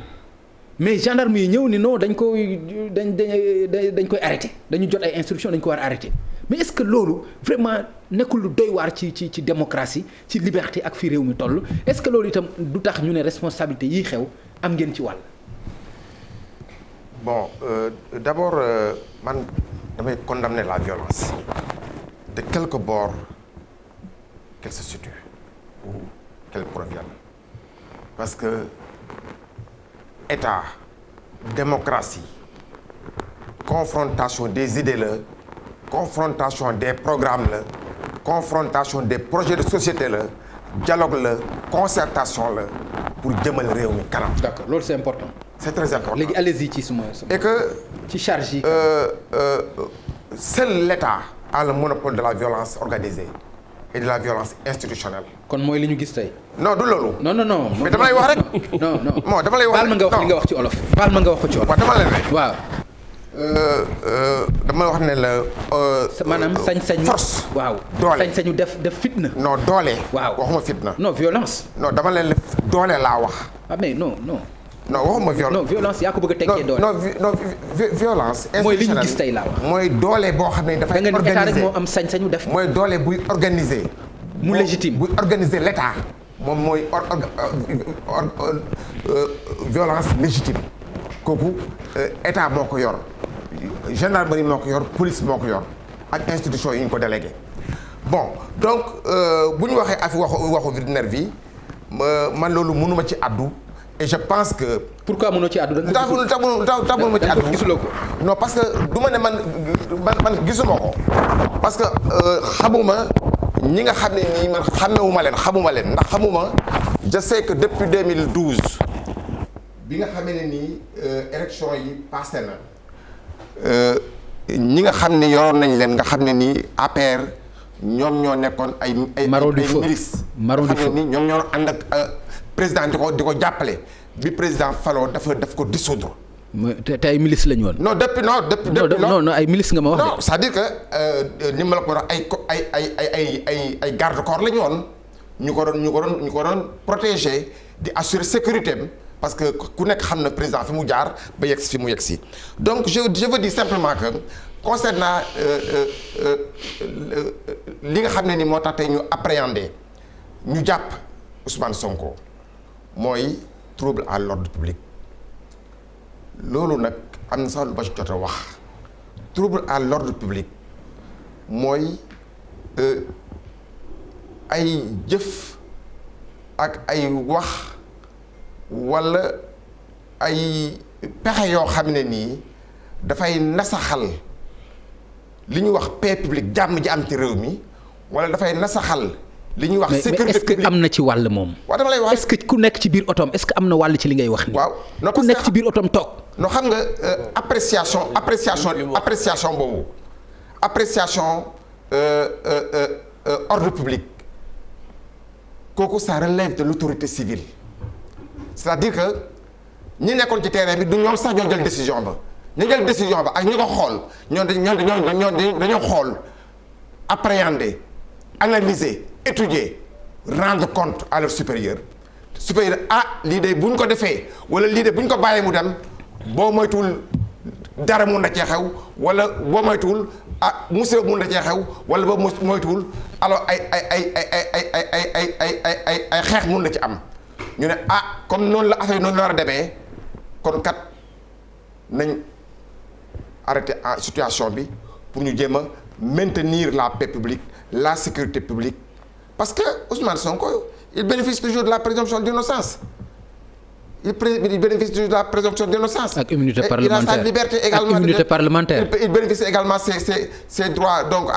mais gendarme yi ñëw ni non dañ koy arrêté dañu jot ay instructions dañ ko war a arrêté mais est-ce que loolu vraiment nekkul lu doy waar ci démocratie ci liberté ak fi réew mi toll est-ce que loolu itam du tax ñu ne responsabilité yii xew am ngeen ci wàll. bon d'abord man damay condamner la violence de quelque bord qu'elle se situe ou qu'elle provienne parce que État démocratie confrontation des idées la confrontation des programmes la confrontation des projets de société la dialogue la concertation la pour jëmal réew mi kanam. d'accord loolu c'est important. c'est très important léegi allez-y ci suma et que ci charge yi. seul l'État a le monopole de la violence organisée et de la violence institutionnelle. kon mooy li ñu gis tey. non du loolu. non. mais dama lay wax rek. non. bon dama lay wax baal ma nga wax li nga wax ci olof. baal ma nga wax ko ci olof. waaw dama lay rek. waaw. dama wax ne la. maanaam sañ-sañu. force waaw doole sañ-sañu def fitna. non doole. waaw waxuma fitna. non violence. non dama leen la doole laa wax. ah mais non. non waxuma violence. non violence yaa ko bëgg a tekkee doole. non violence. mooy li ñu gis tey laa wax. mooy doole boo xam ne dafay. da nga ni état rek organiser moo am sañ-sañu def. mooy doole buy organiser. mu légitime buy organiser l'État moom mooy violence légitime kooku État moo ko yor gendarmerie moo ko yor police moo ko yor ak institution yi ñu ko délégué bon donc bu ñu waxee afi waxu nervi man loolu mënuma ci addu et je pense que. pourquoi mënoo ci addu. tax mënuma ci addu gisuloo ko. non parce que du ma ne man gisuma ko parce que xamuma ñi nga xam ne nii man xamuma leen ndax xamuma je sais que depuis 2012 bi nga xamee ne nii élection yi passé na ñi nga xam ne yoroon nañ leen nga xam ne nii APR ñoom ñoo nekkoon ay milices nga xam ne nii ñoom ñoo ànd ak président di ko jàppale bi président faloo daf ko dissoudre. te ay milices lañu woon. non depuis non ay milices nga ma wax. non c'est-à-dire que ni ma la ko wax ay garde corps lañu woon ñu ko doon protéger di assurer sécurité am parce que ku nekk xam na président fi mu jaar ba yegg si fi mu yegg si donc je veux dire simplement que concernant li nga xam ne ni moo tax tey ñu appréhender ñu jàpp Ousmane Sonko mooy trouble à l'ordre public. loolu nag am na sax lu ba ci jot a wax trouble à l'ordre public mooy ay jëf ak ay wax walla ay pexe yoo xam ne nii dafay nasaxal li ñuy wax paix publique jàmm ji am ci réew mi walla dafay nasaxal li ñuy wax sécurité mais est-ce que am na ci wàll moom. waaw dama lay wax est-ce que ku nekk ci biir otoom est-ce que am na wàll ci li ngay wax nii. waaw non ku nekk ci biir otoom toog. non xam nga appréciation boobu appréciation ordre public kooku ça relève de l'autorité civile c'est-à-dire que ñi nekkoon ci terrain bi du ñoom sax ñoo jël décision ba ñu jël décision ba ak ñi ko xool dañoo xool appréhender analyser étudier rendre compte à leur supérieur lii de bu ñu ko defee wala lii de bu ñu ko bàyyee mu dem boo moytuwul dara mun na cee xew wala boo moytuwul musiba mun na cee xew wala boo moytuwul alors ay xeex mun na ci am ñu ne comme noonu la affaire noonu la war a demee kon kat nañ arrêter situation bi pour ñu jéem a maintenir la paix publique la sécurité publique parce que Ousmane Sonko il bénéficie toujours de la présomption d'innocence il bénéficie toujours de la présomption d'innocence. Ak immunité parlementaire il a sa liberté également. Ak immunité parlementaire. Il bénéficie également ses droits donc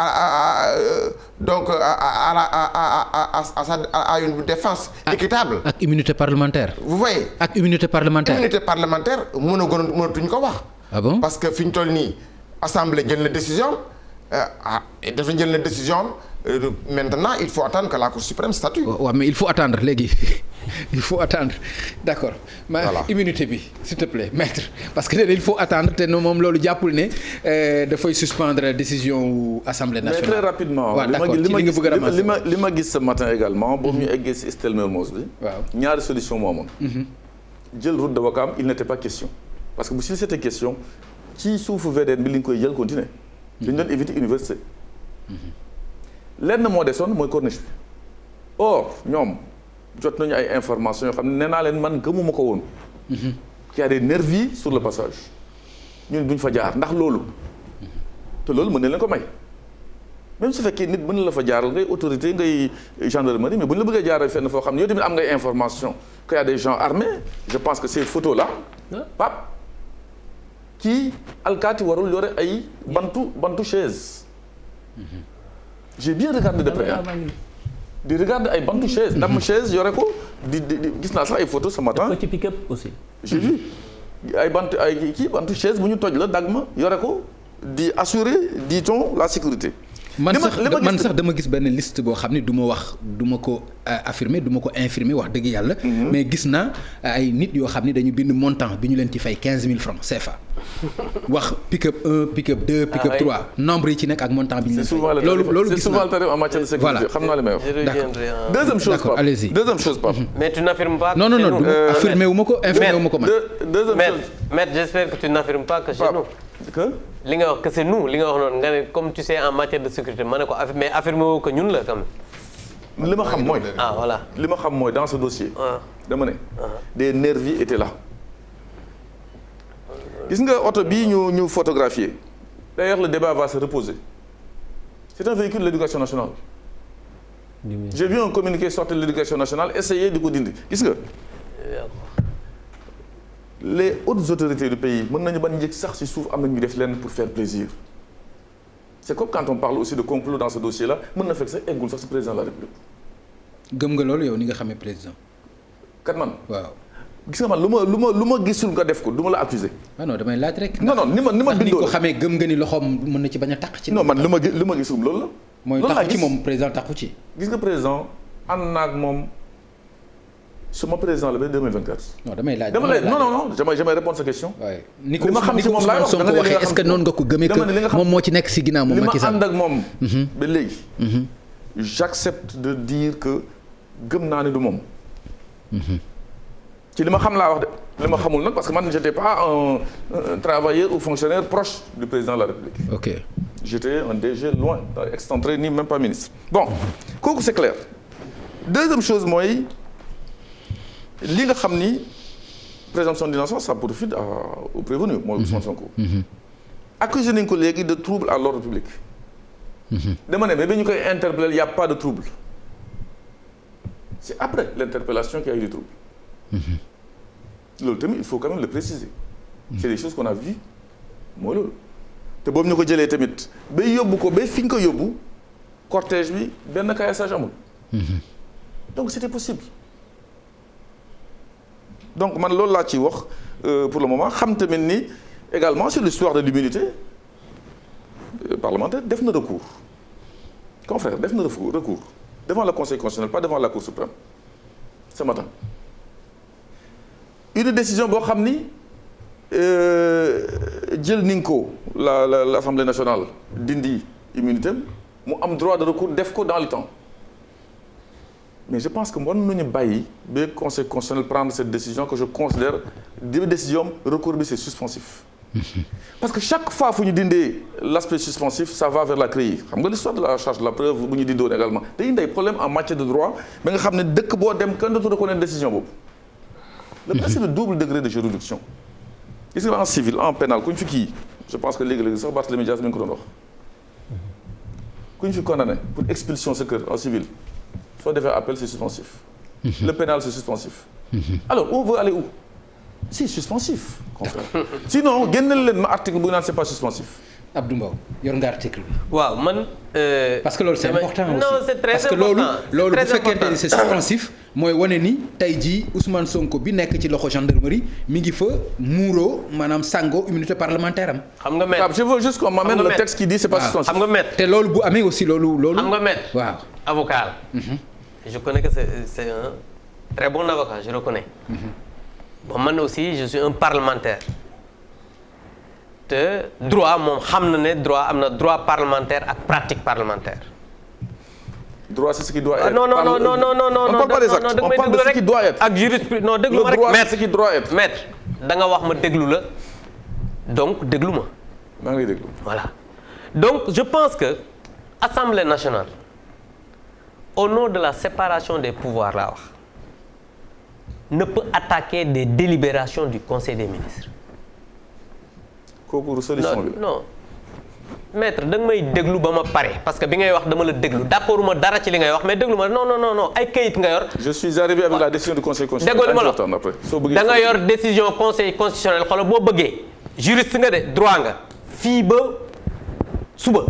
à une défense équitable. Ak immunité parlementaire. Vous voyez. Ak immunité parlementaire. Immunité parlementaire mënatuñ ko wax. Ah bon? Parce que fi ñu toll nii assemblée jël na décision dafa jël na décision. Maintenant il faut attendre que la Cour suprême statue. waaw mais il faut attendre léegi il faut attendre d'accord. Voilà. Immunité bi s'il te plaît maître parce que il faut attendre te moom loolu jàppul ne dafay suspendre décision wu assemblée nationale. mais très rapidement. waaw d'accord ci li nga bëgg a ramasser li ma gis ce matin également. boobu ñu eggee si Estelle Mermoz bi. waaw ñaari solution moo amoon. jël route de Ouakam il n'était pas question parce que bu si c'était question ci suufu VDN bi li nga koy jël continuer. dañu doon éviter université. lenn moo desoon mooy corniche bi or ñoom jot nañu ay informations yoo xam ne nee naa leen man gëmuma ko woon. qu'il y a des nervis sur le passage ñun duñ fa jaar ndax loolu te loolu mën na leen ko may même su fekkee nit mën na la fa jaaral ngay autorité ngay gendarmerie mais bu ñu la bëggee jaaral fenn foo xam ne yow tamit am ngay information qu'il y a des gens armés je pense que ces photos là Pape kii alkaati warul yore ay bantu chaise. J'ai bien regardé de près di regarder ay bantu chaise damm chaise yore ko di gis naa sax ay photos ce matin. ci pick-up aussi. J'ai vu ay bantu chaise bu ñu toj la dagg ma yore ko di assurer dit-on la sécurité. man sax dama gis benn liste boo xam ne du ma ko affirmer du ma ko infirmer wax dëgg yàlla. mais gis naa ay nit yoo xam ne dañu bind montant bi ñu leen ci fay 15 000 francs CFA. wax pick-up 1 pick-up 2 pick-up 3 nombre yi ci nekk ak montant bi ñu leen fay. loolu gis naa c'est souvent en matière de sécurité xam naa li may wax. deuxième chose Pape allez-y. deuxième chose Pape. mais tu n'affirmes pas. non affirmer wu ma ko infirmer wu ma ko man. deuxième chose maître j'espère que tu n'affirmes pas que chez nous. que li nga wax que c'est nous li nga wax noonu nga ne comme tu sais en matière de sécurité ma ne ko mais affirmé woo que ñun la quand même. li ma xam mooy. Voilà. li ma xam mooy dans ce dossier. dama ne. des nervis étaient là. gis nga oto bii ñu photographié d'ailleurs le débat va se reposer c'est un véhicule de l'éducation nationale. j'ai vu un communiqué sorti de l'éducation nationale essayer di ko dindi gis nga. les hautes autorités du pays mën nañu bañ njëkk sax ci suuf am na ñu def leen pour faire plaisir c'est comme quand on parle aussi de complot dans ce dossier là mën na fekk sax eggul sax ci président de la République. gëm nga loolu yow ni nga xamee président. kat man waaw. gis nga man lu ma gisul nga def ko du ma la accuser. non damay laaj rek. non ni ma bindoo ni ko xamee gëm nga ni loxoom mën na ci bañ a taq ci. non man lu ma gisul loolu la. mooy taqu ci moom président taqu ci. gis nga président ànd naag moom suma président la ba 2024. non damay laaj non jamais répondre sa question. waaye ni ko xam ci moom laay wax Sonko waxee est-ce que noonu nga ko gëmee que moom moo ci nekk si ginnaaw moom Macky Sall. li ma ànd ak moom. ba léegi. j'accepte de dire que gëm naa ne du moom. ci li ma xam laa wax de li ma xamul nag parce que man j'étais pas un travailleur ou fonctionnaire proche du président de la République. ok j'étais un DG loin excentré ni même pas ministre. bon kooku c'est clair deuxième chose mooy li nga xam ni présomption d'innocence ça profite au prévenu mooy Ousmane Sonko. accusé nañ ko léegi de trouble à l'ordre public. dama ne mais bi ñu koy interpeller y a pas de trouble c'est après l'interpellation qu'il y a eu du trouble. loolu tamit il faut quand même le préciser. c'est des choses qu'on a vues mooy loolu. te boobu ñu ko jëlee tamit ba yóbbu ko ba fi ñu ko yóbbu cortège bi benn caillassage amul. donc c'était possible donc man loolu laa ciy wax pour le moment xam tamit ni également sur l'histoire de l'immunité parlementaire def na recours confrère def na recours devant le Conseil constitutionnel pas devant la Cour suprême ce matin une décision boo xam ni jël nañ ko l'Assemblée nationale dindi immunité mu am droit de recours def ko dans le temps mais je pense que mën nañu bàyyi ba Conseil constitutionnel prendre cette décision que je considère décision recours bi c'est suspensif parce que chaque fois fu ñu dindee l'aspect suspensif ça va vers la CREI xam nga l'histoire de la charge de la preuve bu ñu dindoon également day indi ay problème en matière de droit mais nga xam ne dëkk boo dem kenn dootu reconnaître décision boobu le principe de double degré de juridiction gis nga en civil en pénal ku ñu fi kii je pense que léegi-léegi sax Barthélémy Dias mi ngi ko doon wax ku ñu fi condamné pour expulsion sa kër en civil soo defee appel c'est suspensif le pénal c'est suspensif alors on veut aller où c'est suspensif confrère sinon génneel leen ma article bu naan c'est pas suspensif Abdou Mbow yor nga article bi. waaw man. parce que loolu c'est important aussi. non c'est très parce que important loolu bu fekkente ni c'est suspensif mooy wane ni tey jii Ousmane Sonko bi nekk ci loxo gendarmerie mi ngi fa muuroo maanaam sango immunité parlementaire am. xam nga maître je veux juste qu'on m'amène le texte qui dit c'est pas suspensif. xam nga maître te loolu bu amee aussi loolu. xam nga maître waaw avocat la. je connais que c'est un très bon avocat je le connais. bon man aussi je suis un parlementaire. te droit moom xam na ne droit am na droit parlementaire ak pratique parlementaire. droit c'est ce qui doit être. non on parle pas des actes on parle de ce qui doit être. ak jurisprudence non déglu ma rek. le droit c'est ce qui doit être. maître da nga wax ma déglu la donc déglu ma. maa ngi lay déglu. voilà donc je pense que Assemblée nationale au nom de la séparation des pouvoirs laa wax ne peut attaquer des délibérations du Conseil des ministres. kooku solution bi non maître da nga may déglu ba ma pare parce que bi ngay wax dama la déglu d'accord ma dara ci li ngay wax mais déglu ma non ay kayit nga yor. je suis arrivé avec la décision du conseil constitutionnel. déggoo ma la da nga yor décision conseil constitutionnel xoolal boo bëggee juriste nga de droit nga fii ba suba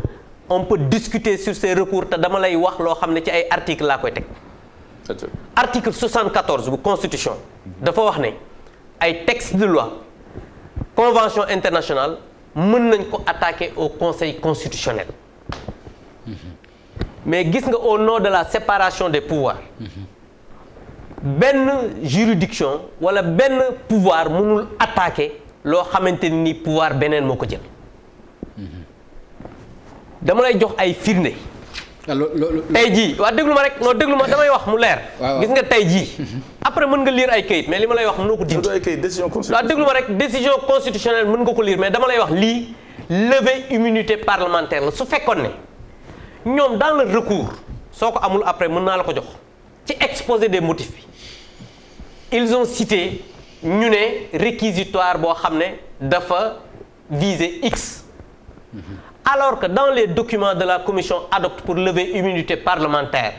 on peut discuter sur ces recours te dama lay wax loo xam ne ci ay articles laa koy teg. article 74 bu constitution dafa wax ne ay textes de loi. convention internationale mën nañ ko attaquer au conseil constitutionnel mais gis nga au nom de la séparation des pouvoirs benn juridiction wala benn pouvoir mënul attaquer loo xamante ni pouvoir beneen moo ko jël dama lay jox ay firnde tey jii waa déglu ma rek non déglu ma damay wax mu leer gis nga tey jii après mën nga lire ay kayit mais li ma lay wax mënoo ko dindi waaw déglu ma rek décision constitutionnelle mën nga ko lire mais dama lay wax lii lever immunité parlementaire la su fekkoon ne ñoom dans le recours soo ko amul après mën naa la ko jox ci exposé des motifs bi ils ont cité ñu ne réquisitoire boo xam ne dafa viser X alors que dans les documents de la commission ad hoc pour lever immunité parlementaire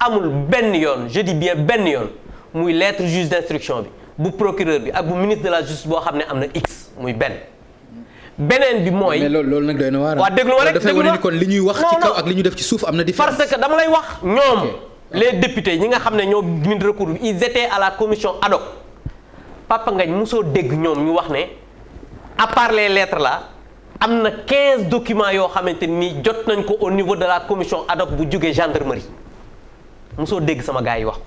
amul benn yoon je dis bien benn yoon muy lettre juge d'instruction bi bu procureur bi ak bu ministre de la justice boo xam ne am na X muy beneen bi mooy. mais loolu nag doy na waar. waaw déglu ma rek dafay wane ni kon li ñuy wax ci kaw ak li ñu def ci suuf am na différence. parce que dama lay wax ñoom les députés ñi nga xam ne ñoo bind recours bi ils étaient à la commission ad hoc Papa Ngagne mosoo dégg ñoom ñu wax ne à part les lettres là. am na 15 documents yoo xamante ni jot nañ ko au niveau de la commission ad hoc bu jógee gendarmerie mosoo dégg sama gars yi wax ko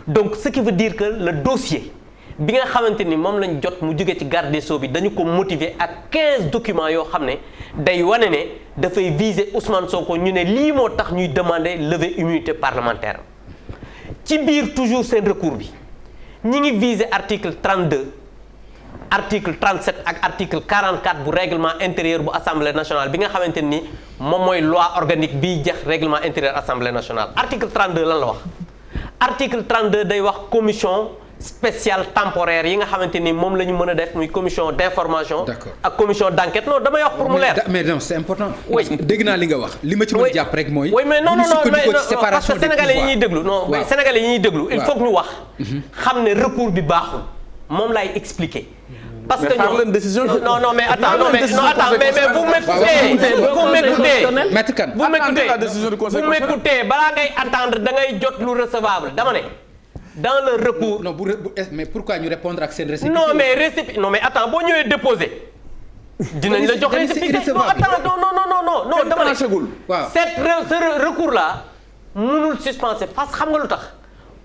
donc ce qui veut dire que le dossier bi nga xamante ni moom lañ jot mu jógee ci garde des Sceaux bi dañu ko motiver ak 15 documents yoo xam ne day wane ne dafay viser Ousmane Sonko ñu ne lii moo tax ñuy demander lever immunité parlementaire ci biir toujours seen recours bi ñi ngi viser article 32. article 37 ak article 44 bu règlement intérieur bu assemblée nationale bi nga xamante ni moom mooy loi organique biy jeex règlement intérieur assemblée nationale article 32 lan la wax article 32 day wax commission spéciale temporaire yi nga xamante ni moom la ñu mën a def muy commission d'information ak commission d'enquête non damay wax pour mu leer mais non c'est important parce que dégg naa li nga wax li ma ci mën a jàpp rek mooy oui mais non parce que sénégalais yi ñuy déglu non sénégalais yi ñuy déglu il faut que ñu wax xam ne recours bi baaxul moom laay expliquer parce que xaar leen décision. non mais attends non mais vous m'écoutez Maître Kane vous m'écoutez balaa ngay attendre da ngay jot lu recevable dama ne dans le recours. non mais pourquoi ñu répondre ak seen récépissé. non mais attends boo ñëwee déposer. dinañ la jox récépissé non attends non dama ne ce recours là mënul suspensé parce que xam nga lu tax.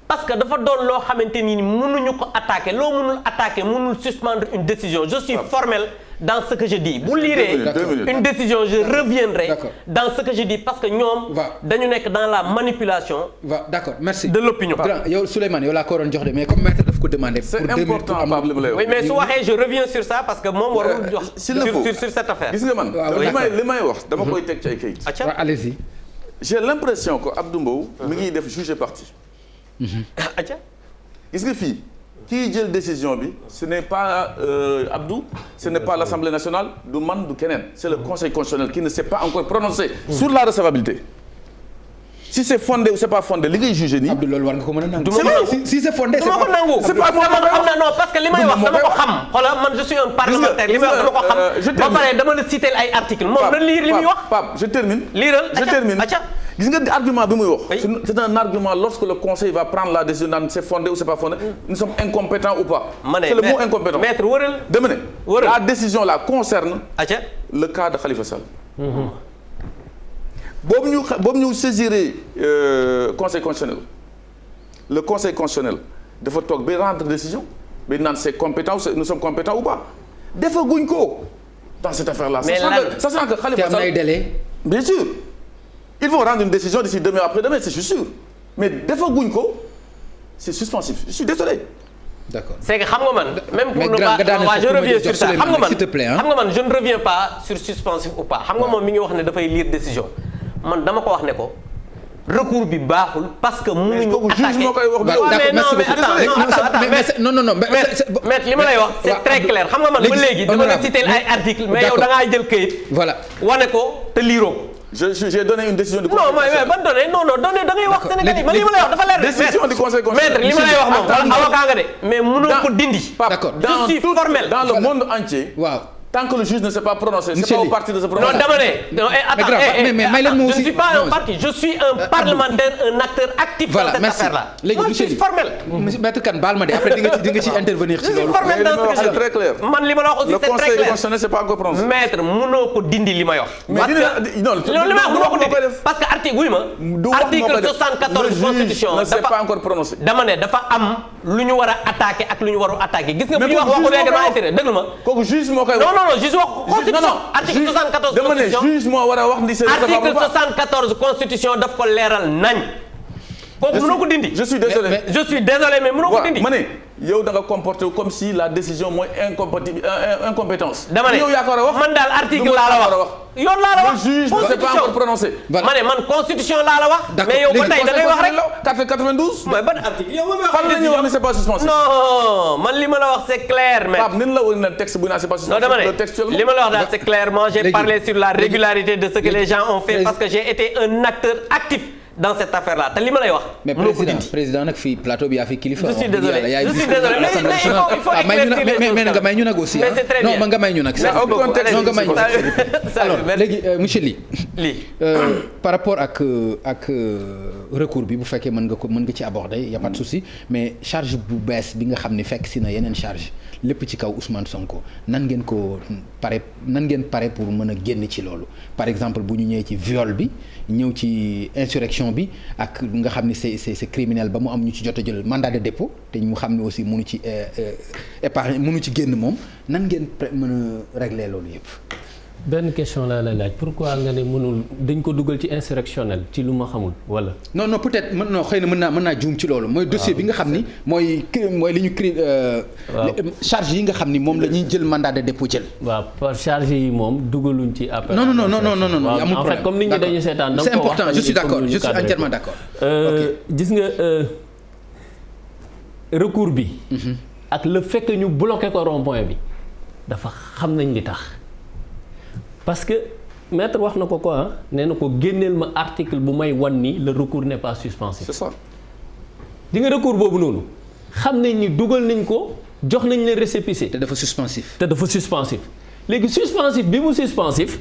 parce que dafa doon loo xamante ni mënuñu ko attaquer loo mënul attaquer mënul suspendre une décision je suis formel dans ce que je dis bu liiree une décision je reviendrai dans ce que je dis parce que ñoom dañu nekk dans la manipulation d'accord merci de l'opinion yow Souleymane yow laa ko waroon jox de mais comme maître daf ko demandé c'est important Pape li ma lay wax oui mais su waxee je reviens sur ça parce que moom warul jox sur cette affaire gis nga man li may wax dama koy teg ci ay kayit allez-y j'ai l'impression que Abdou Mbow mi ngi def juge parti atia gis nga fii kii jël décision bi ce n'est pas Abdou ce n'est pas l'Assemblée nationale du man du keneen c'est le Conseil constitutionnel qui ne s'est pas encore prononcé sur la recevabilité si c'est fondé ou c'est pas fondé li ngay jugé nii. Abdou loolu war nga ko mën a nangu. si c'est fondé c'est pas c'est pas moi non parce que li may wax dama ko xam xoolal man je suis un parlementaire li may wax dama ko xam ba pare dama la citer ay articles moom na lire li muy wax Pape je termine je termine gis nga argument bi muy wax c'est un argument lorsque le conseil va prendre la décision naan c'est fondé ou c'est pas fondé nous sommes incompétents ou pas c'est le mot incompétent maître wëral dama ne la décision là concerne le cas de Khalifa Sall boobu ñu saisiré conseil constitutionnel le conseil constitutionnel dafa toog ba rendre décision ba naan c'est compétent nous sommes compétents ou pas defaguñ ko dans cette affaire là sachant que Khalifa Sall bien sûr ils vont rendre une décision d'ici demain après-demain c'est sûr mais defaguñ ko c'est suspensif je suis désolé. D'accord. C'est que xam nga man même pour ne pas je reviens sur ça xam nga man je ne reviens pas sur suspensif ou pas xam nga moom mi ngi wax ne dafay lire décision man dama ko wax ne ko recours bi baaxul parce que mënuñu attaquer non mais li ma lay wax c'est très clair xam nga man ba léegi dama la citer ay articles mais yow da ngaa jël këyit voilà wane ko te liiroo ko j'ai donné une décision du conseil constitutionnel. Non mais ban donné donné da ngay wax Sénégalais man li ma lay wax dafa leer décision du conseil constitutionnel. maître li ma lay wax moom avocat nga de mais mënoo ko dindi. D'accord. Je suis formel. Dans le monde entier. waaw. Tant que le juge ne s'est pas prononcé, c'est pas au parti de se prononcer. Non, dama ne. Non, attends, je ne suis pas un parti, je suis un parlementaire, un acteur actif dans cette affaire-là. Léegi je suis formel. Maître Kane baal ma de après di nga ci intervenir ci loolu. Je suis formel dans ce que je c'est très clair. Man li ma la wax aussi c'est très clair. Le conseil constitutionnel c'est pas encore prononcé. Maître mënoo ko dindi li ma wax. Mais non, mënoo ko dindi parce que article wuy ma. Article 74 constitution ne s'est pas encore prononcé. Dama ne dafa am lu ñu war a attaquer ak lu ñu warul attaquer. Gis nga bu ñu wax waxu règlement intérieur déglu ma. Kooku juge moo koy wax. Non, juge wax article 74 constitution juge moo war a wax ni c'est article 74 constitution daf ko leeral nañ. kooku mënoo ko dindi. je suis désolé je suis désolé mais mënoo ko dindi. ma ne yow da nga comporté comme si la décision mooy incompétence. dama ne yow yaa ko war a wax man daal article laa la wax. yoon laa la wax le juge ne s'est pas encore prononcé. ma ne man constitution laa la wax. mais yow ba tey da ngay wax rek. 492. mooy ban article yow fan la ñuy wax ni c'est pas suspensif. non man li ma la wax c'est clair mais. Pape nin la woon na texte bu naan c'est pas suspensif. non dama ne li ma la wax daal c'est clairement j'ai parlé sur la régularité de ce que les gens ont fait parce que j'ai été un acteur actif dans cette affaire-là te li ma lay wax. mais président nag fii plateau bi yaa fi kilifa. je suis désolé mais il faut mais nga may ñu nag aussi. mais c'est très bien non nga may ñu nag. non nga may ñu alors léegi monsieur Ly par rapport ak recours bi bu fekkee mën nga ci aborder y a pas de souci mais charge bu bees bi nga xam ne fekk si na yeneen charge lépp ci kaw Ousmane Sonko nan ngeen pare pour mën a génn ci loolu par exemple bu ñu ñëwee ci viol bi ñëw ci insurrection bi ak nga xam ne c'est criminel ba mu am ñu ci jot a jël mandat de dépôt te ñu xam ne aussi mënu ci épargne mënu ci génn moom nan ngeen mën a régler loolu yëpp. benn question laa lay laaj pourquoi nga ne mënul dañ ko dugal ci insurrectionnel ci lu ma xamul wala. non peut-être xëy na mën naa juum ci loolu. mooy dossier bi nga xam ni mooy li ñu charge yi nga xam ni moom la ñuy jël mandat de dépôt jël. waaw par charge yi moom dugaluñ ci appel. non amul problème en fait comme nit ñi dañu seetaan da nga ko wax c'est important je suis d'accord je suis entièrement d'accord. gis nga recours bi. ak le fait que ñu bloqué ko rond-point bi dafa xam nañ li tax. parce que maître wax na ko quoi nee na ko génneel ma article bu may wan ni le recours n'est pas suspensif. c'est ça. di nga recours boobu noonu xam nañ ni dugal nañ ko jox nañ leen récépissé. te dafa suspensif. léegi suspensif bi mu suspensif.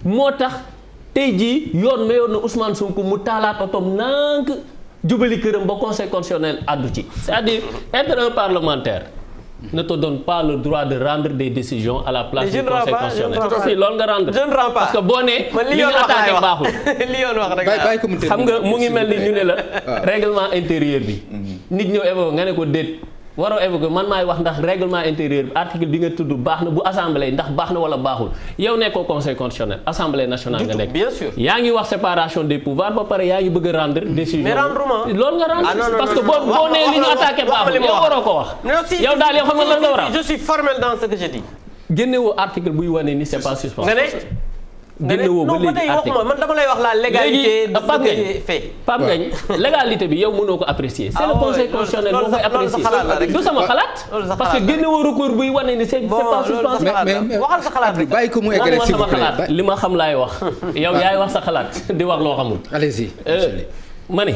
moo tax tey jii yoon mayoon na Ousmane Sonko mu taalaat otom nànk jubali këram ba conseil constitutionnel àddu ci. c'est-à-dire être un parlementaire ne te donne pas le droit de rendre des décisions à la place du conseil constitutionnel. si loolu nga rendre. je ne rends pas parce que boo nee. li nga attaqué baaxul. li yoon wax rek bàyyi ko mu xam nga mu ngi mel ni ñu ne la. règlement intérieur bi. nit ñëw évoqué nga ne ko déet. waroo évoqué man maay wax ndax règlement intérieur bi article bi nga tudd baax na bu assemblée ndax baax na wala baaxul yow nekkoo conseil constitutionnel assemblée nationale nga nekk. bien sûr yaa ngi wax séparation des pouvoirs ba pare yaa ngi bëgg a rendre décision. mais rendement loolu nga rendre parce que boo nee li ñu attaqué baaxul yow waroo ko wax. yow daal yow xam nga lan nga war a. je suis formel dans ce que je dis. génnewoo article buy wane ni c'est pas suspendu. génnewoo ba léegi article man dama lay wax la légalité de ce qui est fait. Pape Ngagne légalité bi yow mënoo ko apprécier. c'est le conseil constitutionnel moo koy apprécier du sama xalaat. parce que génnewoo recours buy wane ni c'est pas suspendu. mais waxal sa xalaat rek. bàyyi ko mu eggale s'il vous plaît li ma xam laay wax. yow yaay wax sa xalaat di wax loo xamul. allez-y. ma ne.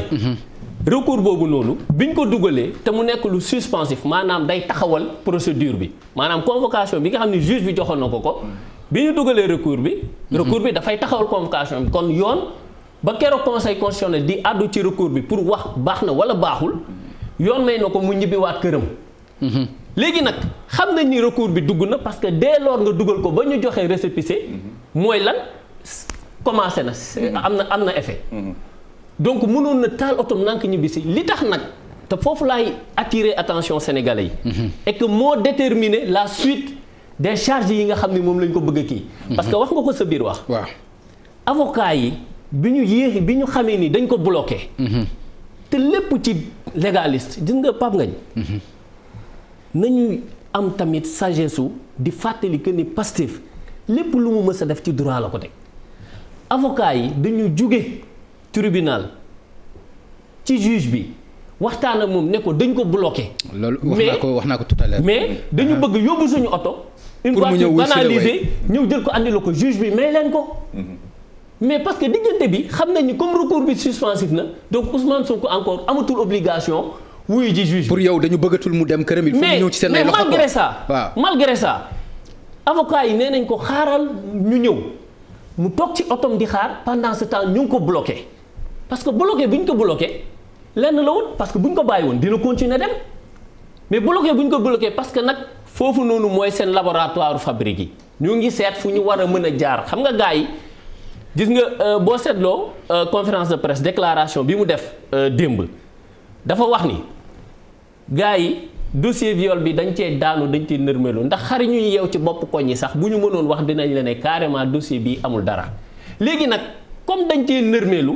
recours boobu noonu biñ ko dugalee te mu nekk lu suspensif maanaam day taxawal procédure bi maanaam convocation bi nga xam ne juge bi joxoon na ko. bi ñu dugalee recours bi dafay taxawal convocation bi kon yoon ba keroog conseil constitutionnel di àddu ci recours bi pour wax baax na wala baaxul yoon may na ko mu ñibbiwaat këram. léegi nag xam nañ ni recours bi dugg na parce que dès lors nga dugal ko ba ñu joxee récépissé mooy lan commencé na am na effet. donc mënoon na taal otom nank ñibbisi li tax nag te foofu laay attirer attention sénégalais yi. et que moo déterminer la suite. des charges yi nga xam ne moom lañ ko bëgg a kii. parce que wax nga ko sa biir wax. waaw avocat yi bi ñu xamee ni dañ ko bloqué. te lépp ci légaliste gis nga Pape Ngagne. nañu am tamit sagesse su di fàttali que ni Pastef lépp lu mu mës a def ci droit la ko teg. avocat yi dañu jóge tribunal ci juge bi. waxtaan ak moom ne ko dañ ko bloqué. loolu wax naa ko tout à l'heure. mais dañu bëgg yóbbu suñu oto. une fois que banalisé ñëw jël ko andi la ko juge bi may leen ko. mais parce que diggante bi xam nañ ni comme recours bi suspensif na donc Ousmane Sonko encore amatul obligation wuyu ji juge bi. pour yow dañu bëggatul mu dem këram. il faut mu ñëw ci seen ay loxo mais malgré ça avocat yi nee nañ ko xaaral ñu ñëw mu toog ci otom di xaar pendant ce temps ñu ngi ko bloqué parce que bloqué bi ñu ko bloqué. lenn la woon parce que bu ñu ko bàyyi woon dina continuer dem mais bloqué bu ñu ko bloqué parce que nag foofu noonu mooy seen laboratoire fabrique yi ñu ngi seet fu ñu war a mën a jaar xam nga gars yi gis nga boo seetloo conférence de presse déclaration bi mu def démb dafa wax ni gars yi dossier viol bi dañ cee daanu dañ cee nërmelu ndax xari ñuy yeew ci bopp koñ yi sax bu ñu mënoon wax dinañ la ne carrément dossier bi amul dara léegi nag comme dañ cee nërmelu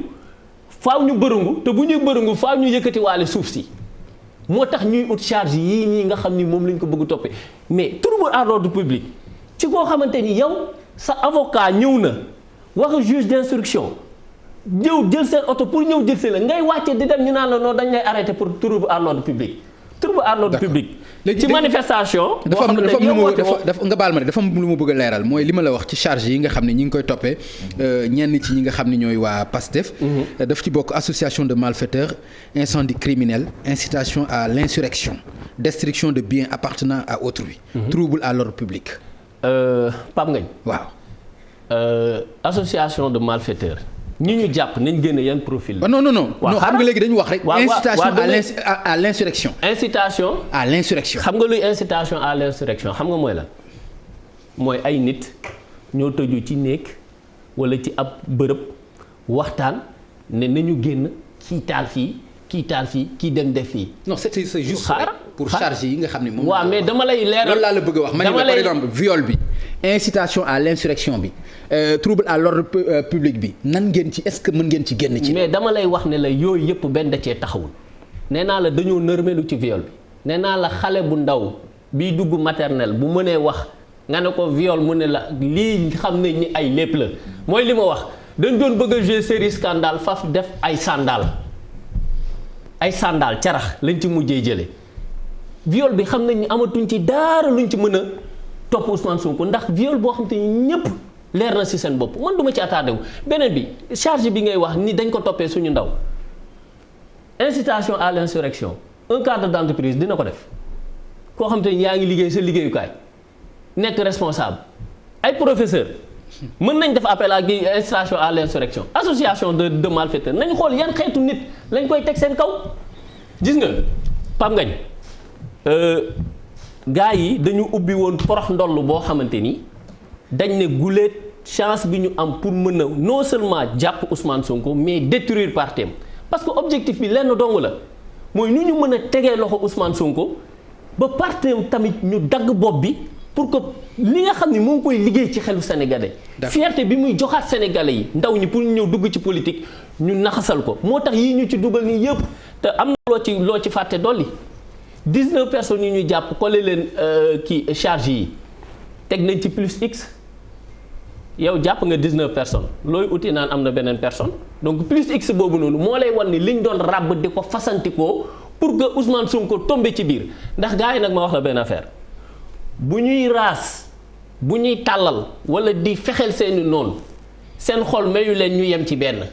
faaw ñu bërëngu te bu ñuy bërëngu faaw ñu yëkkati waale suuf si moo tax ñuy ut charge yii nii nga xam ni moom lañ ko bëgg toppee mais trouble à l'ordre public ci koo xamante ni yow sa avocat ñëw na wax juge d'instruction ñëw jël seen oto pour ñëw jël seen la ngay wàcce di dem ñu naan la non dañ lay arrêté pour trouble à l'ordre public. trouble à l'ordre public. ci manifestation. dafa am nga baal ma ne dafa am lu ma bëgg a leeral mooy li ma la wax ci charge yi nga xam ne ñi ngi koy toppee ñenn ci ñi nga xam ne ñooy waa PASTEF. daf ci bokk association de malfaiteurs incendie criminel incitation à l'insurrection destruction de biens appartenant à autrui. trouble à l'ordre public. Pape Ngagne. waaw. association de malfaiteurs. ñi ñu jàpp nañ génne yan profil. non xam nga léegi dañu wax rek. incitation à l'insurrection. incitation. à l'insurrection. xam nga luy incitation à l'insurrection xam nga mooy lan mooy ay nit ñoo tëju ci néeg wala ci ab bërëb waxtaan ne nañu génn kii taal fii kii dem def fii. non c'est juste pour charge yi nga xam ne moom. waaw mais dama lay leeral loolu laa la bëgg a wax. ma ne la par exemple viol bi incitation à l'insurrection bi trouble à l'ordre public bi nan ngeen ci est-ce que mën ngeen ci génn ci. mais dama lay wax ne la yooyu yëpp benn da cee taxawul nee naa la dañoo nërmelu ci viol bi nee naa la xale bu ndaw biy dugg maternelle bu mënee wax nga ne ko viol mu ne la lii xam ne ñi ay lépp la mooy li ma wax dañ doon bëgg a jouer série scandale faf def ay sandal carax lañ ci mujjee jële viol bi xam nañ ni amatuñ ci dara luñ ci mën a topp Ousmane Sonko ndax viol boo xam te ni ñëpp leer na ci seen bopp man duma ci attardé wu beneen bi charge bi ngay wax ni dañ ko toppee suñu ndaw incitation à l'insurrection un cadre d'entreprise dina ko def koo xam te ni yaa ngi liggéey sa liggéeyukaay nekk responsable ay professeur mën nañ def appel à incitation à l'insurrection association de malfaiteurs nañ xool yan xeetu nit lañ koy teg seen kaw gis nga Pape Ngagne gars yi dañu ubbi woon porox ndoll boo xamante ni dañ ne guléet chance bi ñu am pour mën a non seulement jàpp Ousmane Sonko mais détruire partem parce que objectif bi lenn dong la mooy nu ñu mën a tegee loxo Ousmane Sonko ba partem tamit ñu dagg bopp bi pour que li nga xam ne moo ngi koy liggéey ci xelu sénégalais fierté bi muy joxaat sénégalais yi ndaw ñi pour ñu ñëw dugg ci politique ñu naxasal ko moo tax yii ñu ci dugal nii yëpp te am na loo ci fàtte dolli 19 personnes yi ñu jàpp collé leen kii charge yi teg nañ ci plus x yow jàpp nga 19 personnes looy uti naan am na beneen personne donc plus x boobu noonu moo lay wan ni liñ doon ràbb di ko fasantikoo pour que Ousmane Sonko tombé ci biir ndax gars yi nag ma wax la benn affaire bu ñuy raas bu ñuy tàllal wala di fexeel seeni noonu seen xol mayu leen ñu yem ci benn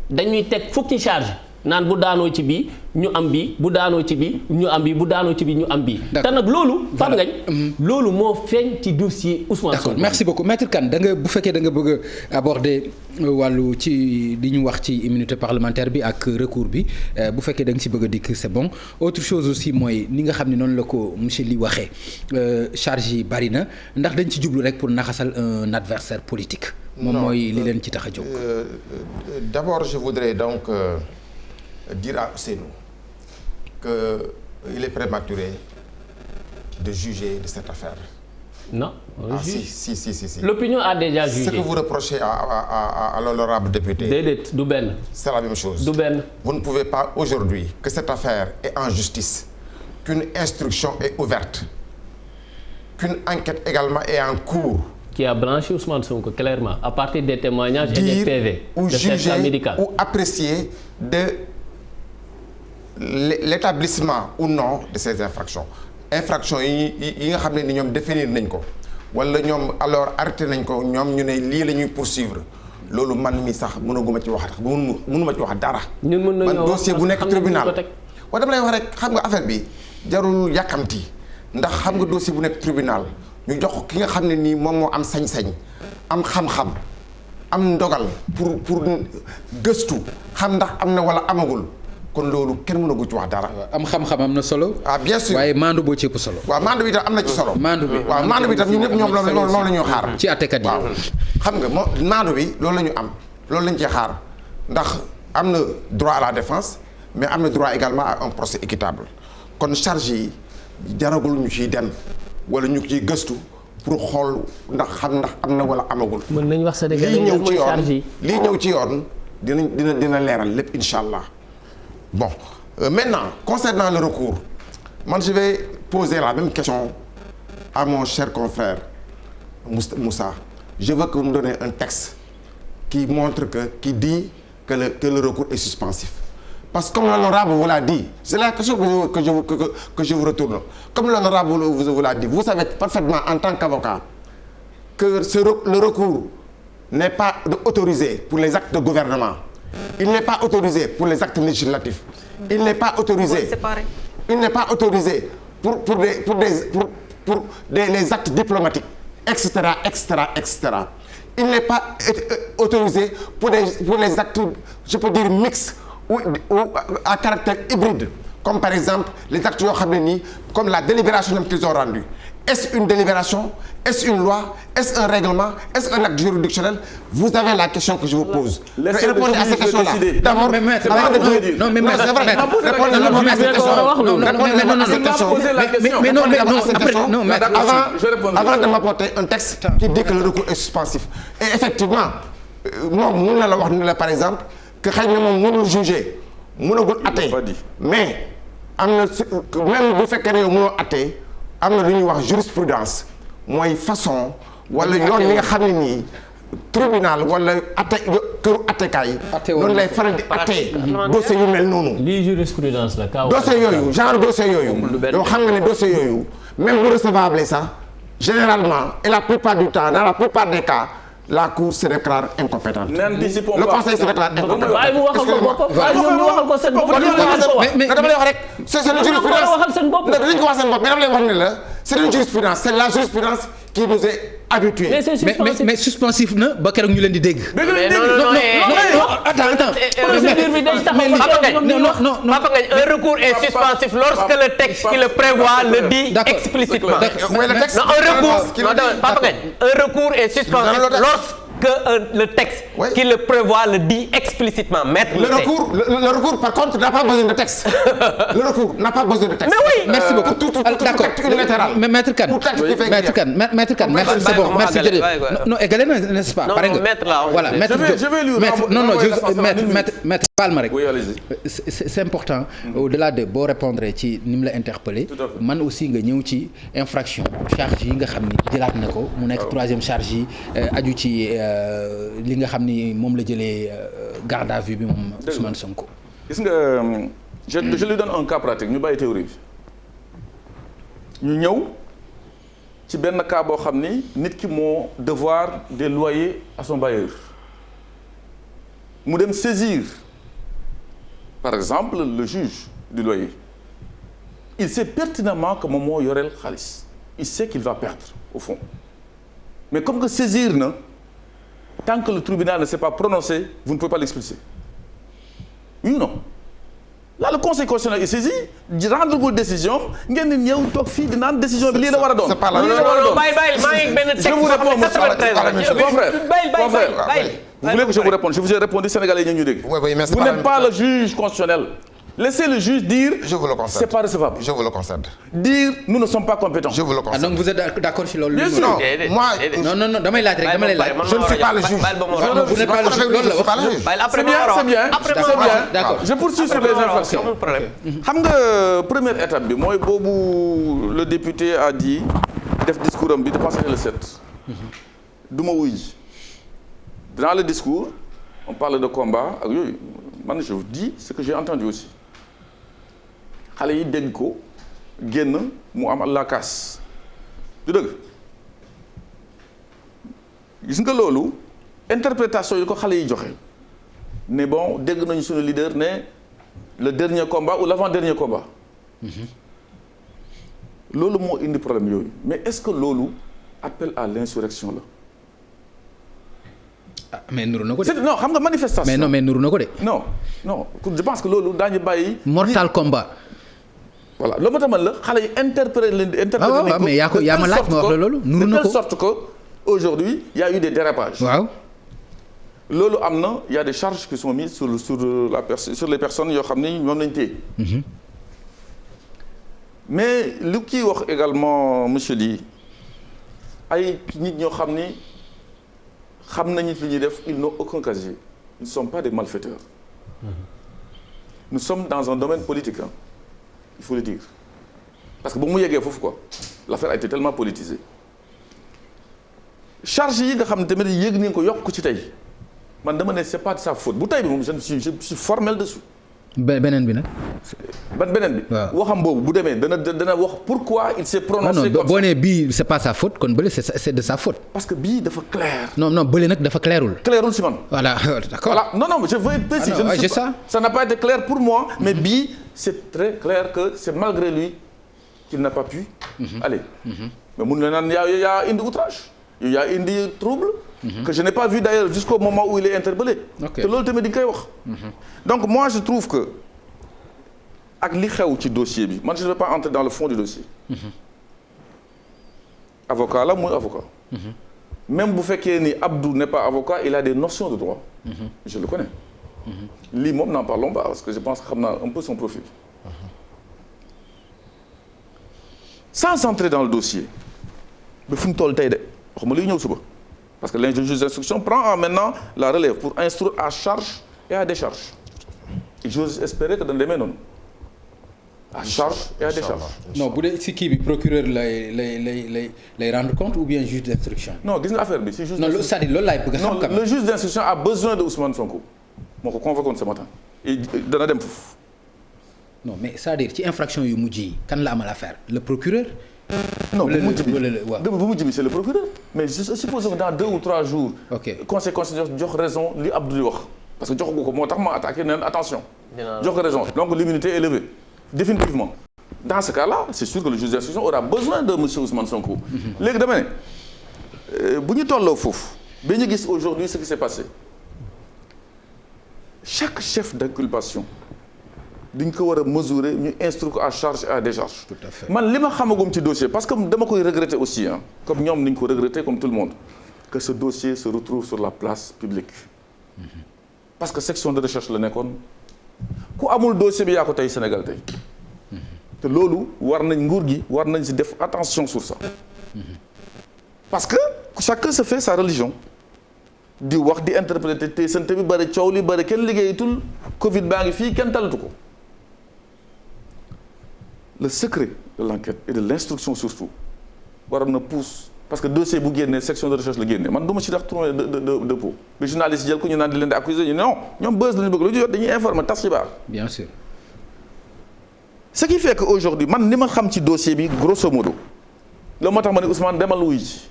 dañuy teg fukki charge naan bu daanoo ci bii ñu am bii bu daanoo ci bii ñu am bii bu daanoo ci bii ñu am bii. te nag loolu. Pape Ngagne loolu moo feeñ ci dossier Ousmane Sonko. d'accord merci beaucoup maître Kane da nga bu fekkee da nga bëgg a aborder wàllu ci li ñu wax ci immunité parlementaire bi ak recours bi bu fekkee da nga ci bëgg a dikk c'est bon autre chose aussi mooy ni nga xam ne noonu la ko monsieur Ly waxee charge yi bari na ndax dañ ci jublu rek pour naxasal un adversaire politique. moom mooy li leen ci tax a jóg. D'abord je voudrais donc. Dire à Ousseynou qu'il est prématuré de juger de cette affaire. Non. Si. L'opinion a déjà jugé. Ce que vous reprochez à l'honorable député. Déedéet du benn. C'est la même chose. Du benn. Vous ne pouvez pas aujourd'hui que cette affaire est en justice, qu'une instruction est ouverte, qu'une enquête également est en cours. Qui a blanchi Ousmane Sonko clairement à partir des témoignages et des PV ou de certificat médical. Ou apprécier de l'établissement ou non de ces infractions yi nga xam ne ni ñoom définir nañ ko wala ñoom alors arrêté nañ ko ñoom ñu ne lii la ñuy poursuivre loolu man mi sax mënaguma ci wax mënuma ci wax dara. ñun mën nañoo man dossier bu nekk tribunal waaw dama lay wax rek xam nga affaire bi jarul yàkkamti ndax xam nga dossier bu nekk tribunal ñu jox ki nga xam ne nii moom moo am sañ-sañ am xam-xam am ndogal pour gëstu xam ndax am na wala amagul. kon loolu kenn mënagu ci wax dara. am xam-xam am na solo. ah bien sûr waaye maandu boo ci ëpp solo. waaw maandu bi tam am na ci solo. maandu bi tam ñun ñëpp ñoom loolu la ñuy xaar. ci àttekat yi waaw xam nga maandu bi loolu la ñu am loolu lañ cee xaar ndax am na droit à la défense mais am na droit également à un procès équitable kon charge yi jaragul ñu ciy dem wala ñu ciy gëstu pour xool ndax am na wala amagul. mën nañu wax Sénégal mooy charge yi lii ñëw ci yoon dina leeral lépp incha allah. Bon, maintenant, concernant le recours, moi je vais poser la même question à mon cher confrère Moussa. Je veux que vous me donniez un texte qui dit que le recours est suspensif. Parce que comme l'honorable vous l'a dit, c'est la question que je vous retourne. Comme l'honorable vous l'a dit, vous savez parfaitement en tant qu'avocat que le recours n'est pas autorisé pour les actes de gouvernement. Il n'est pas autorisé pour les actes législatifs. Il n'est pas autorisé. Il n'est pas autorisé pour les actes diplomatiques, etc. Il n'est pas autorisé pour les actes, je peux dire, mixtes ou à caractère hybride, comme par exemple les actes comme la délibération qu'ils ont rendue. Est-ce une délibération? Est-ce une loi? Est-ce un règlement? Est-ce un acte juridictionnel? Vous avez la question que je vous pose. Répondez à cette question-là. D'abord, avant de m'apporter un texte qui dit que le recours est suspensif. Et effectivement, moom la wax ni la par exemple que xëy na moom mënul juger mënagul atte mais am na même bu fekkee ne yow mënoo atte am na lu ñuy wax jurisprudence mooy façon wala yoon li nga xam ne nii tribunal wala atte këru attekaay noonu lay faral di atte dossier yu mel noonu. lii jurisprudence la kaw. dossier yooyu genre dossier yooyu. yow xam nga ne dossier yooyu même bu recevable sax généralement et la plupart du temps dans la plupart des cas la cour se déclare incompétente. Le conseil se déclare incompétent. waaye mu waxal ko boppam waaye ñoom ñu waxal ko seen bopp. mais dama lay wax rek. c'est une jurisprudence waxal seen bopp. dañu ko wax seen bopp mais dama lay wax ne la c'est une jurisprudence c'est la jurisprudence qui nous est habituée. mais suspensif na ba keroog ñu leen di dégg. Attends. procédure bi day taxaw. Non. Papa Ngagne, un recours est suspensif lorsque le texte qui le prévoit le dit explicitement. Non, un recours est suspensif lorsque le texte qui le prévoit le dit explicitement. Le recours par contre n'a pas besoin de texte. Le recours n'a pas besoin de texte. Mais oui. Merci beaucoup. D'accord. Mais Maître Kane, merci, c'est bon. Merci jërëjëf. Non, égalé na, n'est-ce pas? Non, maître là. Voilà, maître. Je vais lui maître baal ma rek. Oui, allez-y. C'est important au-delà de boo répondre ci ni mu la interpellé. Man aussi nga ñëw ci infraction charge yi nga xam ni jëlaat na ko mu nekk troisième charge yi aju ci li nga xam ni moom la jëlee garde à vue bi moom Ousmane Sonko. gis nga je lui donne un cas pratique ñu bàyyi théorie bi ñu ñëw ci benn cas boo xam ni nit ki moo devoir des loyers à son bailleur mu dem saisir par exemple le juge du loyer il sait pertinemment que moom moo yoreel xaalis il sait qu'il va perdre au fond mais comme que saisir na tant que le tribunal ne s'est pas prononcé vous ne pouvez pas l'expulser oui ou non là le conseil constitutionnel est saisi rendre ko décision ngeen di ñëw toog fii di naan décision bi lii la war a doon. c'est pas la je vous réponds mon frère vous voulez que je vous réponde je vous ai répondu sénégalais yi ñu dégg. vous n'êtes pas le juge constitutionnel. Laissez le juge dire. Je vous le concède. C'est pas recevable. Je vous le concède. Dire nous ne sommes pas compétents. Je vous le concède. Donc vous êtes d'accord sur loolu. Bien sûr. Non, non damay laaj rek damay laaj. Je ne suis pas le juge. Vous n'êtes pas le juge. Loolu la wax. C'est bien. D'accord. Je poursuis sur les infractions. Xam nga première étape bi mooy boobu le député a dit def discours am bi de passer le 7. du ma wuy ji. Dans le discours on parle de combat ak yooyu man je vous dis ce que j'ai entendu aussi. xale yi dégg ko génn mu am la casse du dëgg gis nga loolu interprétation yi ko xale yi joxe ne bon dégg nañu suñu leader ne le dernier combat ou l'avant-dernier combat loolu moo indi problème yooyu mais est-ce que loolu appel à l'insurrection la mais nuru na ko de. non xam nga manifestation mais nuru na ko de. non je pense que loolu daañu bàyyi. mortal combat. voilà loolu moo tax man la xale yi interpréter waaw mais yaa ma laaj ma wax la loolu nuru na ko de telle sorte que aujourd'hui il y a eu des dérapages. waaw. loolu am na il y a des charges qui sont mises sur les personnes yoo xam ni ñoom lañ téye. mais lu kii wax également monsieur Ly ay nit ñoo xam ni xam nañu li ñuy def ils n'ont aucun casier ils ne sont pas des malfaiteurs. nous sommes dans un domaine politique hein. Il faut le dire parce que ba mu yeggee foofu quoi l'affaire a été tellement politisée charge yi nga xam ne tamit yéeg nañ ko yokk ci tey man dama ne c'est pas de sa faute bu tey bi moom je suis formel dessus. beneen bi nag. beneen bi. waaw waxam boobu bu demee dana wax pourquoi il s'est prononcé. non boo nee bii c'est pas sa faute kon bële c'est de sa faute. parce que bii dafa clair. non bële nag dafa clairul. clairul si man. voilà d'accord. voilà non je veux être précis. Ça n'a pas été clair pour moi. mais bii c'est très clair que c'est malgré lui qu'il n'a pas pu. aller. mais mun na naan yaa indi outrage. yaa indi trouble. que je n'ai pas vu d'ailleurs jusqu'au moment où il est interpellé. te loolu tamit di nga koy wax. donc moi je trouve que ak li xew ci dossier bi man je ne vais pas entrer dans le fond du dossier. avocat la muy avocat. même bu fekkee ni Abdou n'est pas avocat il a des notions de droit. je le connais. lii moom n'en parlons pas parce que je pense que xam naa un peu son profil. sans entrer dans le dossier ba fu ñu toll tey de waxuma liy ñëw suba. parce que le juge d'instruction prend maintenant la relève pour instruire à charge et à décharge. et j'ose espérer que dana demee noonu. à charge et à décharge. non bu dee si kii bi procureur lay rendre compte ou bien juge d'instruction. non gis nga affaire bi si juge. non c'est-à-dire loolu laay bëgg a xam. non le juge d'instruction a besoin de Ousmane Sonko moo ko convoqué ce matin et dana dem foofu. non mais c'est-à-dire ci infraction yu mujj yi kan la amal affaire le procureur non bu mujj bi waaw bu mujj bi c'est le procureur mais je suppose que dans 2 ou 3 jours. ok conseil constitutionnel jox raison li Abdou di wax parce que joxagu ko moo tax ma attaqué neen attention. jox ko raison donc l'immunité est levée définitivement. dans ce cas-là c'est sûr que le juge d'instruction aura besoin de monsieur Ousmane Sonko. léegi dama ne bu ñu tolloo foofu ba ñu gis aujourd'hui ce qui s'est passé chaque chef d'inculpation dañ ko war a mesurer ñu instruire ko à charge et à décharge. tout à fait man li ma xamagum ci dossier parce que dama koy regretter aussi hein comme ñoom niñ ko regretter comme tout le monde que ce dossier se retrouve sur la place publique parce que section de recherche la nekkoon ku amul dossier bi yaa ko tey Sénégal tey te loolu war nañ nguur gi war nañ si def attention sur ça parce que chacun se fait sa religion di wax di interpréter te sante bi bëri coow li bëri kenn liggéeyatul Covid baa ngi fii kenn talatu ko le secret de l'enquête et de l'instruction surtout waroon na pousse parce que dossier bu génnee section de recherche la génne man du ma ci def tourner de dépôt bi journaliste jël ko ñu naan di leen di accuser ñu non ñoom buzz lañu bëgg lu ñu yor dañuy informer tas xibaar. bien sûr. ce qui fait que aujourd'hui man ni ma xam ci dossier bi grosso modo loolu moo tax ma ne Ousmane demal wuy ji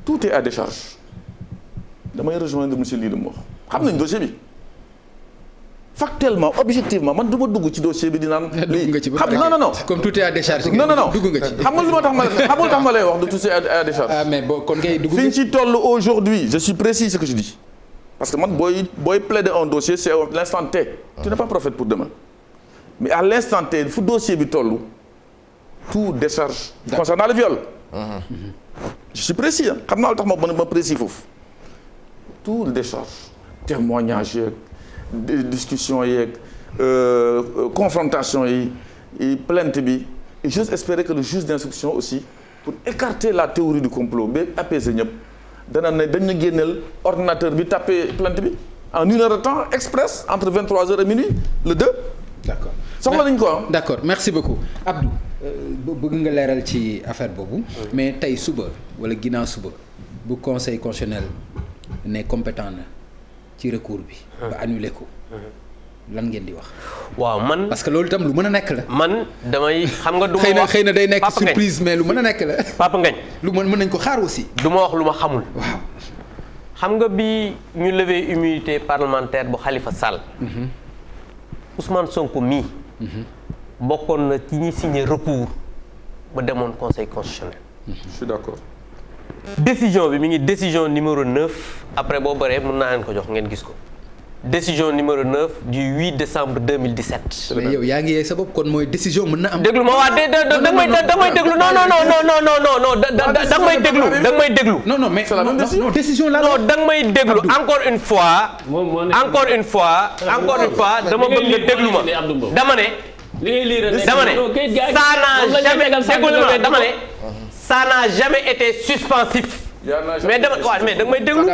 tout est à décharge damay rejoindre monsieur lii lu mu wax xam nañ dossier bi factuellement objectivement man du ma dugg ci dossier bi di naan. dugg nga ci ba non comme tout est à décharge. non dugg nga ci. xam nga lu ma tax ma lay wax de tout est à décharge. ah mais bon kon kay dugg nga fi ñu ci toll aujourd'hui je suis précis ce que je dis parce que man booy plaider un dossier c'est à l'instant T. tu n'es pas prophète pour demain mais à l'instant T fu dossier bi toll tout décharge. concernant le viol. je suis précis ah xam naa lu tax ma précis foofu tout décharge témoignage yeeg discussion yeeg confrontation yi plainte bi et j'ose espérer que le juge d'instruction aussi pour écarter la théorie du complot ba apaiser ñëpp dana ne dañ na génneel ordinateur bi tapé plainte bi en 1 heure de temps express entre 23h et minuit le 2. d'accord soxla nañ ko am. d'accord merci beaucoup Abdou bëgg nga leeral ci affaire boobu. mais tey suba wala ginnaaw suba bu conseil constitutionnel ne compétent na ci recours bi. ba annuler ko. lan ngeen di wax. waaw man parce que loolu itam lu mën a nekk la. man damay xam nga du ma wax xëy na day nekk surprise mais lu mën a nekk la. Papa Ngagne lu mën nañ ko xaar aussi. du ma wax lu ma xamul. waaw xam nga bi ñu lever immunité parlementaire bu Khalifa Sall. Ousmane Sonko mii. bokkoon na ci ñi signé recours ba demoon conseil constitutionnel. je suis d'accord. décision bi mi ngi décision numéro 9 après boo bëree mën naa leen ko jox ngeen gis ko. décision numéro 9 du 8 décembre 2017. mais yow yaa ngi yee sa bopp kon mooy décision mën na am. déglu ma waa da may déglu non da may déglu. non mais non décision la. non da may déglu encore une fois. dama bëgg nga déglu ma dama ne. ça n'a jamais été suspensif. mais da nga may déglu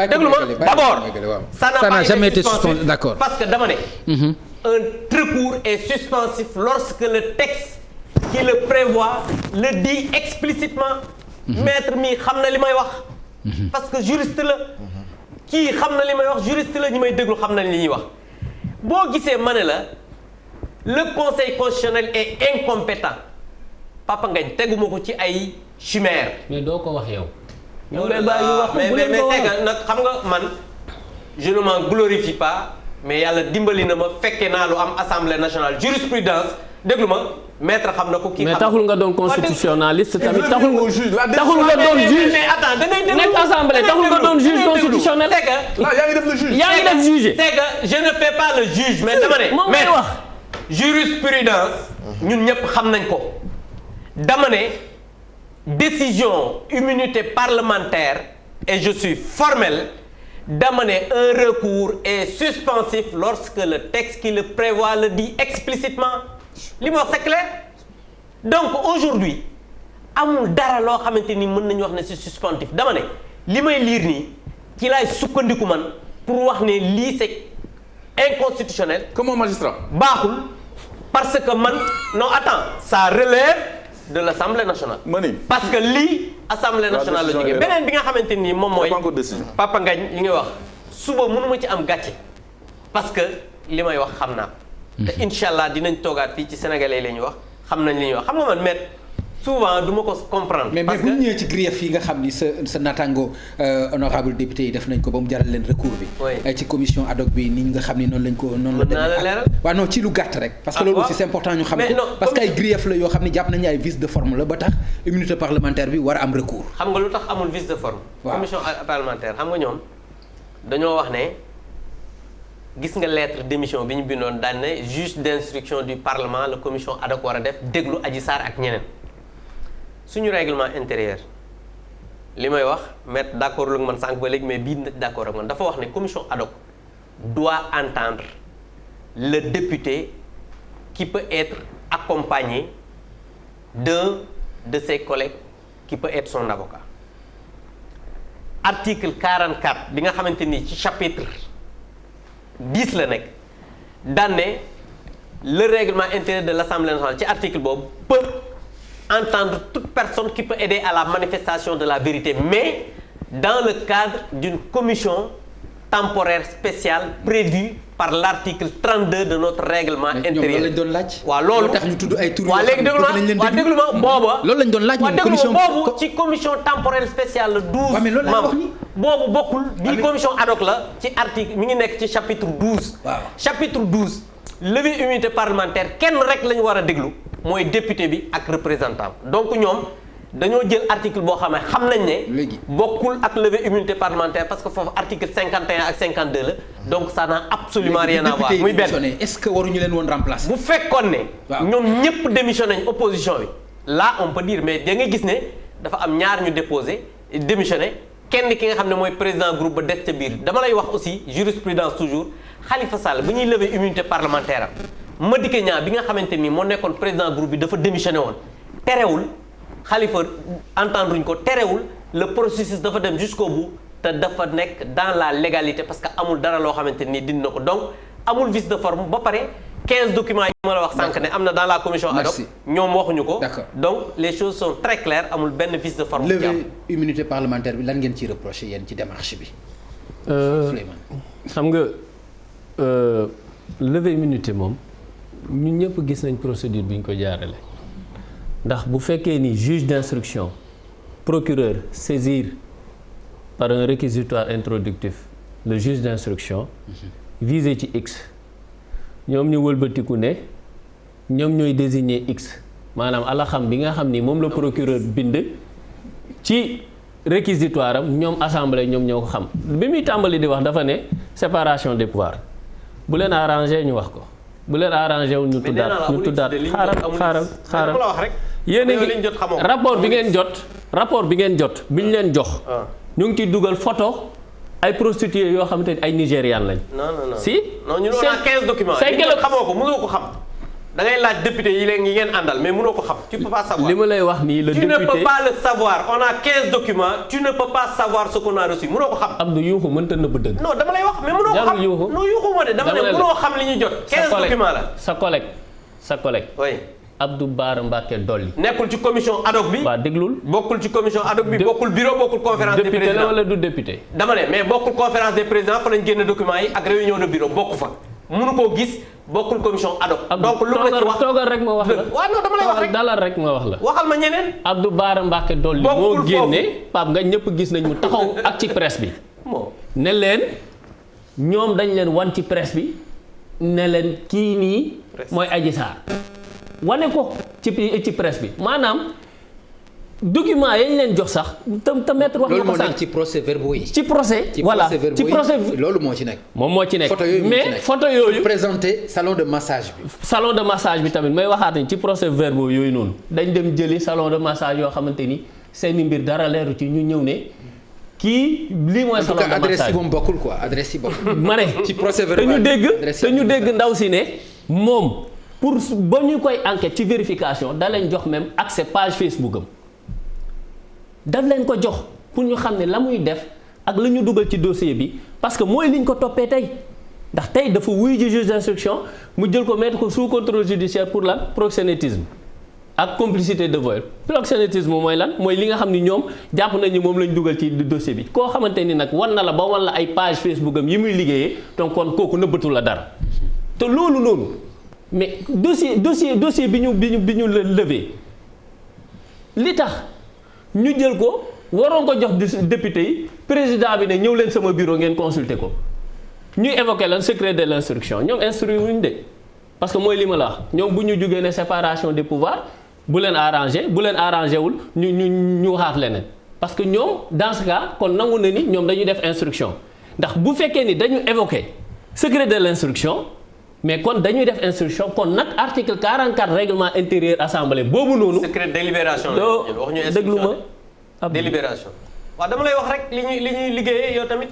déglu ma d'abord ça n'a jamais été suspensif d'accord parce que dama ne un recours est suspensif lorsque le texte qui le prévoit le dit explicitement maître mi xam na li may wax parce que juriste la kii xam na li may wax juriste la ñi may déglu xam na li ñuy wax boo gisee ma ne la le conseil constitutionnel est incompétent Papa Ngagne teguma ko ci ay chimère mais doo ko wax yow. mais c'est que nag xam nga man je ne m'en glorifie pas mais yàlla dimbali na ma fekke naa lu am assemblée nationale jurisprudence déglu ma maître xam na ko kii. mais taxul nga doon constitutionnaliste tamit taxul nga doon juge. mais attends da ngay déglu nekk assemblée taxul nga doon juge constitutionnel. c'est que là yaa ngi def le juge. yaa ngi def juge. c'est que je ne fais pas le juge mais dama ne. moom may wax jurisprudence ñun ñëpp xam nañ ko dama ne. décision immunité parlementaire et je suis formel dama ne un recours est suspensif lorsque le texte qui le prévoit le dit explicitement li ma wax c'est clair donc aujourd'hui amul dara loo xamante ni mën nañu wax ne c'est suspensif dama ne li may lire nii ci laay sukkandiku man pour wax ne lii c'est inconstitutionnel. comme un magistrat. baaxul parce que man non attends ça relève de l'Assemblée nationale. parce que lii Assemblée nationale la jógee beneen bi nga xamante ni moom mooy. Papa Ngagne li ngay wax suba mënuma ci am gàcce parce que li may wax xam naa ko. te incha allah dinañ toogaat fii ci sénégalais la ñuy wax xam nañ li ñuy wax xam nga man met souvent du ma ko comprendre. parce que mais bu ñëwee ci grief yi nga xam ni sa naataango honorable député yi def nañ ko ba mu jaral leen recours bi. ci commission ad hoc bi ni nga xam ni noonu lañ ko. noonu la demee waaw non ci lu gàtt rek. parce que loolu aussi c'est important ñu xam ko. parce que ay grief la yoo xam ni jàpp nañu ay vice de forme la ba tax immunité parlementaire bi war a am recours. xam nga lu tax amul vice de forme. commission parlementaire xam nga ñoom dañoo wax ne gis nga lettre d'émission bi ñu bindoon daan ne juge d'instruction du parlement la commission ad hoc war a def déglu Adji Sarr ak ñeneen. suñu règlement intérieur li may wax mettre d'accord lu man sànq ba léegi mais bii d'accord ak man dafa wax ne commission ad hoc doit entendre le député qui peut être accompagné d'un de ses collègues qui peut être son avocat. Article 44 bi nga xamante ni ci chapitre 10 la nekk daan ne le règlement intérieur de l'Assemblée nationale ci article boobu peut entendre toute personne qui peut aider à la manifestation de la vérité mais dans le cadre d'une commission temporaire spéciale prévue par l'article 32 de notre règlement intérieur. lañ doon laaj. waaw loolu tax ñu tudd ay tur. waaw léegi déglu ma booba. loolu lañ doon laaj moom commission boobu ci commission temporaire spéciale la 12 membres boobu bokkul bii commission ad hoc la ci article mi ngi nekk ci chapitre 12. waaw chapitre 12 levée immunité parlementaire kenn rek la ñu war a déglu. mooy député bi ak représentant donc ñoom dañoo jël article boo xam ne xam nañ ne bokkul ak levée immunité parlementaire parce que foofu article 51 ak 52 la donc ça n'a absolument rien à voir muy benn est-ce que waruñu leen woon remplacer bu fekkoon ne ñoom ñëpp démissionné nañ opposition bi là on peut dire mais da nga gis ne dafa am ñaar ñu démissionné kenn ki nga xam ne mooy président groupe ba des ca biir dama lay wax aussi jurisprudence toujours Khalifa Sall bu ñuy lever immunité parlementaire am Madické Niang bi nga xamante ni moo nekkoon président groupe bi dafa démissionné woon terewul Khalifa entendre ñu ko terewul le processus dafa dem jusqu'au bout te dafa nekk dans la légalité parce que amul dara loo xamante ni dindi na ko donc amul vice de forme ba pare 15 documents yi ma la wax sànq ne am na dans la commission ad hoc ñoom waxuñu ko donc les choses sont très claires amul benn vice de forme levée immunité parlementaire bi lan ngeen ciy reproché yéen ci démarche bi xam nga levée immunité moom ñun ñëpp gis nañ procédure bi ñu ko jaarale ndax bu fekkee ni juge d'instruction procureur saisir par un réquisitoire introductif le juge d'instruction visé ci X ñoom ñu wëlbatiku ne ñoom ñooy désigner X maanaam alaxam bi nga xam ni moom la procureur bind ci réquisitoire am ñoom assemblée ñoom ñoo ko xam bi muy tàmbali di wax dafa ne séparation des pouvoirs bu leen arrangé ñu wax ko bu leen arrangé wu ñu tuddaat xaaral yéen a ngi rapport bi ngeen jot bi ñu leen jox ñu ngi ciy dugal photo ay prostituées yoo xamante ni ay nigérianes lañ. non si. non ñun on a 15 documents. say gëlëm xamoo ko mënoo ko xam. da ngay laaj député yi leen ngeen àndal mais mënoo ko xam. tu peux pas savoir li ma lay wax nii le député tu ne peux pas le savoir on a 15 documents tu ne peux pas savoir ce qu'on a reçu mënoo ko xam. Abdou yuuxu mënta nëbb dëgg. non dama lay wax mais mënoo ko xam non yuuxu ma de dama ne mënoo xam li ñu jot. 15 documents la sa collègue. oui. Abdou Bara Mbacké Dolly. nekkul ci commission ad hoc bi. waaw déglul. bokkul ci commission ad hoc bi bokkul bureau bokkul conférence des présidents. député la wala du député. dama ne mais bokkul conférence des présidents fa lañ génne documents yi ak réunion de bureau bokku fa. mënu koo gis bokkul commission ad hoc. donc lu la ci wax toogal rek ma wax la. waaw non dama lay wax rek dalal rek ma wax la. waxal ma ñeneen. Abdou Bara Mbacké Dolly moo génne Pape nga ñëpp gis nañ mu taxaw ak ci presse bi. ne leen ñoom dañ leen wan ci presse bi ne leen kii nii mooy Adji Sarr wane ko ci presse bi maanaam document yañ leen jox sax te maître wax na ko sax ci procès verbaux yi. ci procès voilà ci procès loolu moo ci nekk. moom moo ci nekk mais photo yooyu. présenté salon de massage bi. salon de massage bi tamit may waxaat ni ci procès verbaux yooyu noonu dañ dem jëli salon de massage yoo xamante ni seeni mbir dara leeru ci ñu ñëw ne kii lii mooy salon de massage adresse yi moom bokkul quoi adresse yi bokkul. ma ne ci procès verbal te ñu dégg ndaw si ne moom. pour ba ñu koy enquête ci vérification da leen jox même accès page Facebook am daf leen ko jox pour ñu xam ne la muy def ak la ñu dugal ci dossier bi parce que mooy li ñu ko toppee tey ndax tey dafa wuy ji juge d'instruction mu jël ko mettre ko sous contrôle judiciaire pour lan proxénétisme ak complicité de vol. Proxénétisme mooy lan mooy li nga xam ni ñoom jàpp nañu moom lañ dugal ci dossier bi koo xamante ni nag wan na la ba wan la ay page Facebook am yi muy liggéeyee donc kon kooku nëbbatu la dara te loolu noonu. mais dossier bi ñu levé li tax ñu jël ko waroon ko jox député yi président bi ne ñëw leen sama bureau ngeen consulter ko ñuy évoquer lan secret de l'instruction ñoom instruire wuñ de parce que mooy li ma la wax ñoom bu ñu jugee ne séparation des pouvoirs bu leen arrangé wul ñu waxaat leneen parce que ñoom dans ce cas kon nangu na ni ñoom dañuy def instruction ndax bu fekkee ni dañu évoquer secret de l'instruction mais kon dañuy def instruction kon nag article 44 règlement intérieur assemblée boobu noonu. secret délibération la wax ñu déglu ma délibération. waaw dama lay wax rek li ñuy liggéeyee yow tamit.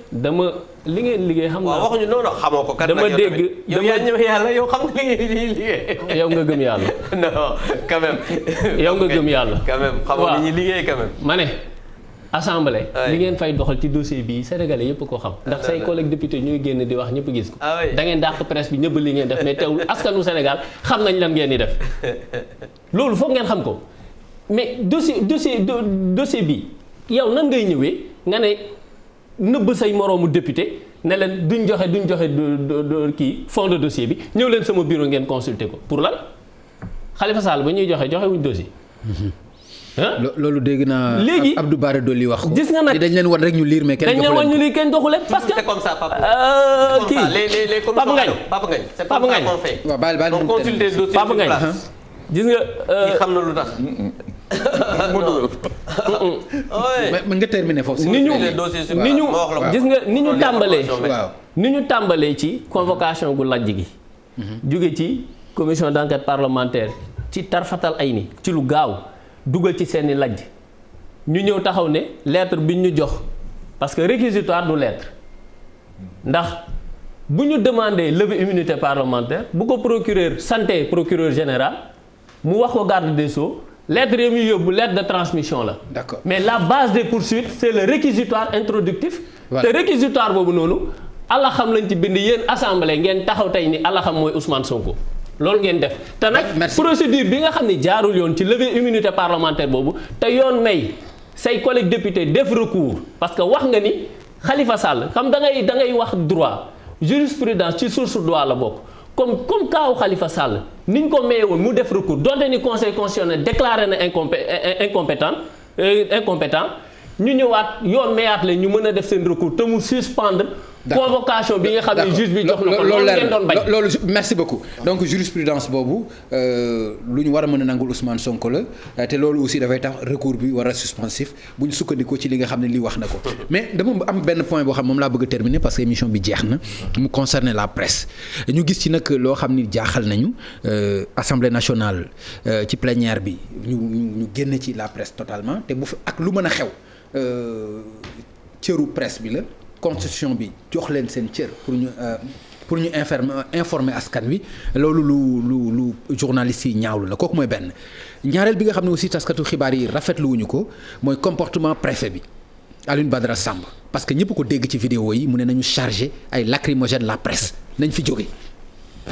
li ngeen liggéey xam naa. waaw waxuñu non xamoo ko. dama dégg yow yaa ñëw yàlla yow xam nga li ñuy liggéey. yow nga gëm yàlla. non quand même. yow nga gëm yàlla. quand même xamoo li ñuy liggéey quand même. ma ne assemblée. li ngeen fay doxal ci dossier bii sénégalais yëpp ko xam. ndax say collègues députés ñooy génn di wax ñëpp gis ko. da ngeen dàq presse bi ñëpp li ngeen def mais teewul askanu Sénégal xam nañ lan ngeen di def loolu foog ngeen xam ko mais dossier bi. yow nan ngay ñëwee nga ne nëbb say moroomu député ne leen duñ joxe kii fond de dossier bi ñëw leen sama bureau ngeen consulter ko pour lan Khalifa Sall ba ñuy joxe wuñ dossier. loolu dégg naa. léegi Abdou Bara Dolly wax ko. gis nga nag dañ leen wan rek ñu lire mais kenn joxu leen parce que. c'est comme ça Papa. kii Papa Ngagne c'est comme ça qu'on fait. waaw baal on consulte des dossiers Papa Ngagne gis nga. kii xam na lu tax. mais nga terminer foofu. ni ñu tàmbalee ci convocation gu lajj gi. jóge ci commission d'enquête parlementaire ci tarfatal ay ni ci lu gaaw dugal ci seeni lajj ñu ñëw taxaw ne lettre bi ñu jox parce que réquisitoire du lettre ndax bu ñu demandé lever immunité parlementaire bu ko procureur général mu wax ko garde des Sceaux lettre yi muy yóbbu lettre de transmission la. D'accord. mais la base des poursuites c'est le réquisitoire introductif. Voilà. te réquisitoire boobu noonu Allah xam lañ ci bind yéen assemblée ngeen taxaw tey ni Allah xam mooy Ousmane Sonko loolu ngeen def. te nag procédure bi nga xam ne jaarul yoon ci lever immunité parlementaire boobu te yoon may say collègues députés def recours parce que wax nga ni Khalifa Sall xam da ngay wax droit jurisprudence ci source droit la bokk. comme kaaw Khalifa Sall ni ñu ko mayee woon mu def recours donte ni conseil constitutionnel déclaré na incompétent ñu ñëwaat yoon mayaat la ñu mën a def seen recours te mu suspendre convocation bi nga xam ne juge bi jox na ko loolu ngeen doon bañ loolu merci beaucoup donc jurisprudence boobu lu ñu war a mën a nangul Ousmane Sonko la te loolu aussi dafay tax recours bi war a suspensif bu ñu sukkandikoo ci li nga xam ne li wax na ko mais dama am benn point boo xam moom laa bëgg a terminer parce que émission bi jeex na mu concerner la presse ñu gis ci nag loo xam ni jaaxal nañu Assemblée nationale ci plénière bi ñu génn ci la presse totalement te bu fi ak lu mën a xew cëru presse bi la constitution bi jox leen seen cër pour ñu informer askan wi loolu lu journalistes yi ñaawlu la kooku mooy benn ñaareel bi nga xam ne aussi taskatu xibaar yi rafetlu wuñu ko mooy comportement préfet bi Alioune Badara Samb parce que ñëpp ko dégg ci vidéo yi mu ne nañu chargé ay lacrymogène la presse nañ fi jóge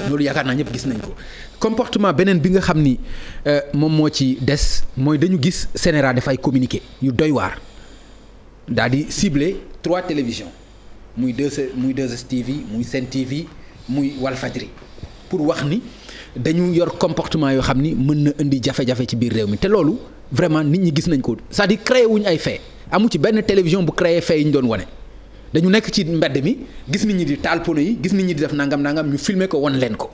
loolu yaakaar naa ñëpp gis nañ ko comportement beneen bi nga xam ni moom moo ci des mooy dañu gis CNRA def ay communiqué yu doy waar daal di ciblé 3 télévisions muy 2STV muy Sen TV muy Walfadjri pour wax ni dañu yor comportement yoo xam ni mën na indi jafe-jafe ci biir réew mi te loolu vraiment nit ñi gis nañ ko c'est-à-dire créé wuñ ay fait amu ci benn télévision bu créé fait yi ñu doon wane dañu nekk ci mbedd mi gis nit ñi di taal pono yi gis nit ñi di def nangam ñu filmer ko wan leen ko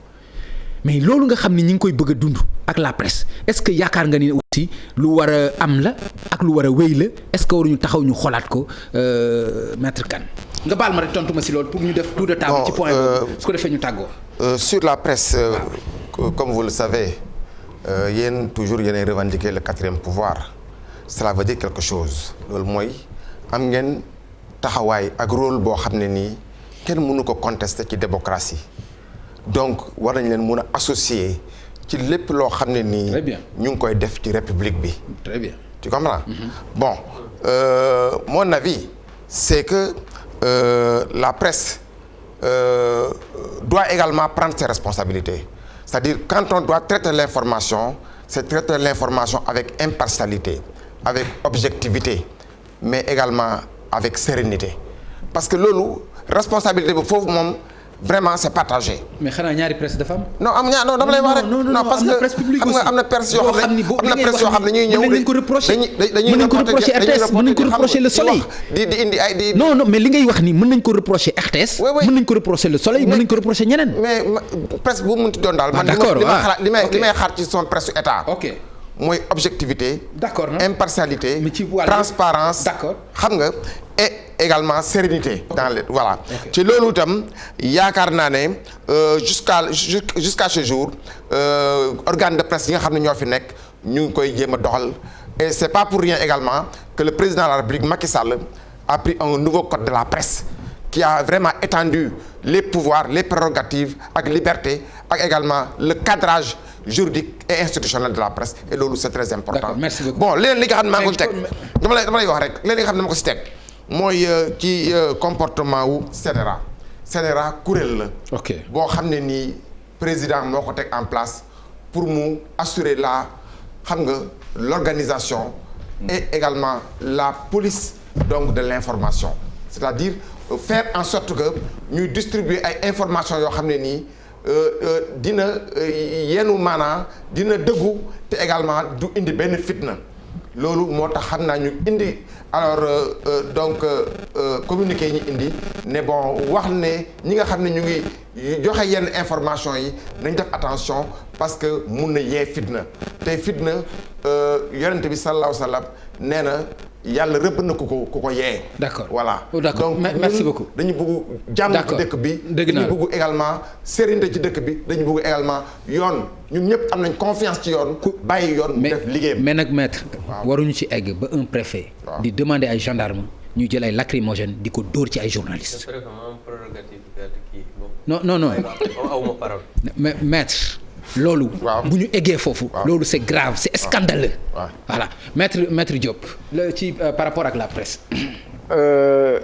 mais loolu nga xam ni ñi ngi koy bëgg a dund ak la presse est-ce que yaakaar nga ni aussi lu war a am la ak lu war a wéy la est-ce que waruñu taxaw ñu xoolaat ko maître Kane nga baal ma rek tontu ma si loolu pour ñu def tour de table ci point boobu su ko defee ñu tàggoo. Sur la presse comme vous le savez yéen toujours yéenay revendiquer le 4e pouvoir cela veut dire quelque chose loolu mooy am ngeen taxawaay ak rôle boo xam ne nii kenn mënu ko contester ci démocratie donc war nañ leen mun a associer ci lépp loo xam ne nii. Très bien. ñu ngi koy def ci république bi. Très bien. Tu comprends? Bon, mon avis c'est que la presse doit également prendre ses responsabilités. C'est-à-dire quand on doit traiter l'information, c'est traiter l'information avec impartialité, avec objectivité, mais également avec sérénité. Parce que loolu responsabilité bi foofu moom vraiment c'est partagé. mais xanaa ñaari presse dafa am. non am ñaar non dama lay wax rek. non parce que xam nga am na presse yoo xam ne ñuy ñëw. mën nañ ko reprocher RTS mën nañ ko reprocher Le Soleil. di indi ay di. non mais li ngay wax nii mën nañ ko reprocher RTS. mën nañ ko reprocher Le Soleil mën nañ ko reprocher ñeneen. mais presse bu mu munti doon daal. man li may xaar ci son presse état. ok mooy objectivité. d'accord impartialité. transparence. d'accord xam nga et également sérénité. dans les voilà. ci loolu itam yaakaar naa ne jusqu'à ce jour organe de presse yi nga xam ne ñoo fi nekk ñu ngi koy jéem a doxal et c'est pas pour rien également que le président de la République Macky Sall a pris un nouveau code de la presse qui a vraiment étendu les pouvoirs les prérogatives ak liberté ak également le cadrage juridique et institutionnel de la presse et loolu c'est très important. Merci beaucoup. Bon leneen li nga xam ne maa ngi ko ci teg dama lay wax rek leneen li nga xam ne dama ko ci teg mooy ci comportement wu CNRA kuréel la. ok boo xam ne nii président moo ko teg en place pour mu assurer xam nga l'organisation et également la police donc de l'information c'est-à-dire faire en sorte que ñuy distribuer ay informations yoo xam ne nii dina yenu maanaa dina dëggu te également du indi benn fitna loolu moo tax xam naa ñu indi alors donc communiqué yi ñu indi ne bon wax ne ñi nga xam ne ñu ngi joxe yenn information yi nañ def attention parce que mun na yee fitna tey fitna yonent bi sallallahu alayhi wa sallam nee na yàlla rëbb na ku ko yee. d'accord voilà. d'accord donc merci beaucoup. dañu bëgg jàmm ci dëkk bi. dañu bëgg également sérénité ci dëkk bi dañu bëgg également yoon ñun ñëpp am nañ confiance ci yoon. bàyyi yoon mu def liggéeyam. mais nag maître. waruñu ci egg ba un préfet. di demander ay gendarmes ñu jël ay lacrymogènes di ko dóor ci ay journalistes. non. awma parole. mais maître. loolu. bu ñu eggee foofu. loolu c'est grave c'est scandaleux. voilà maître Diop. ci par rapport ak la presse.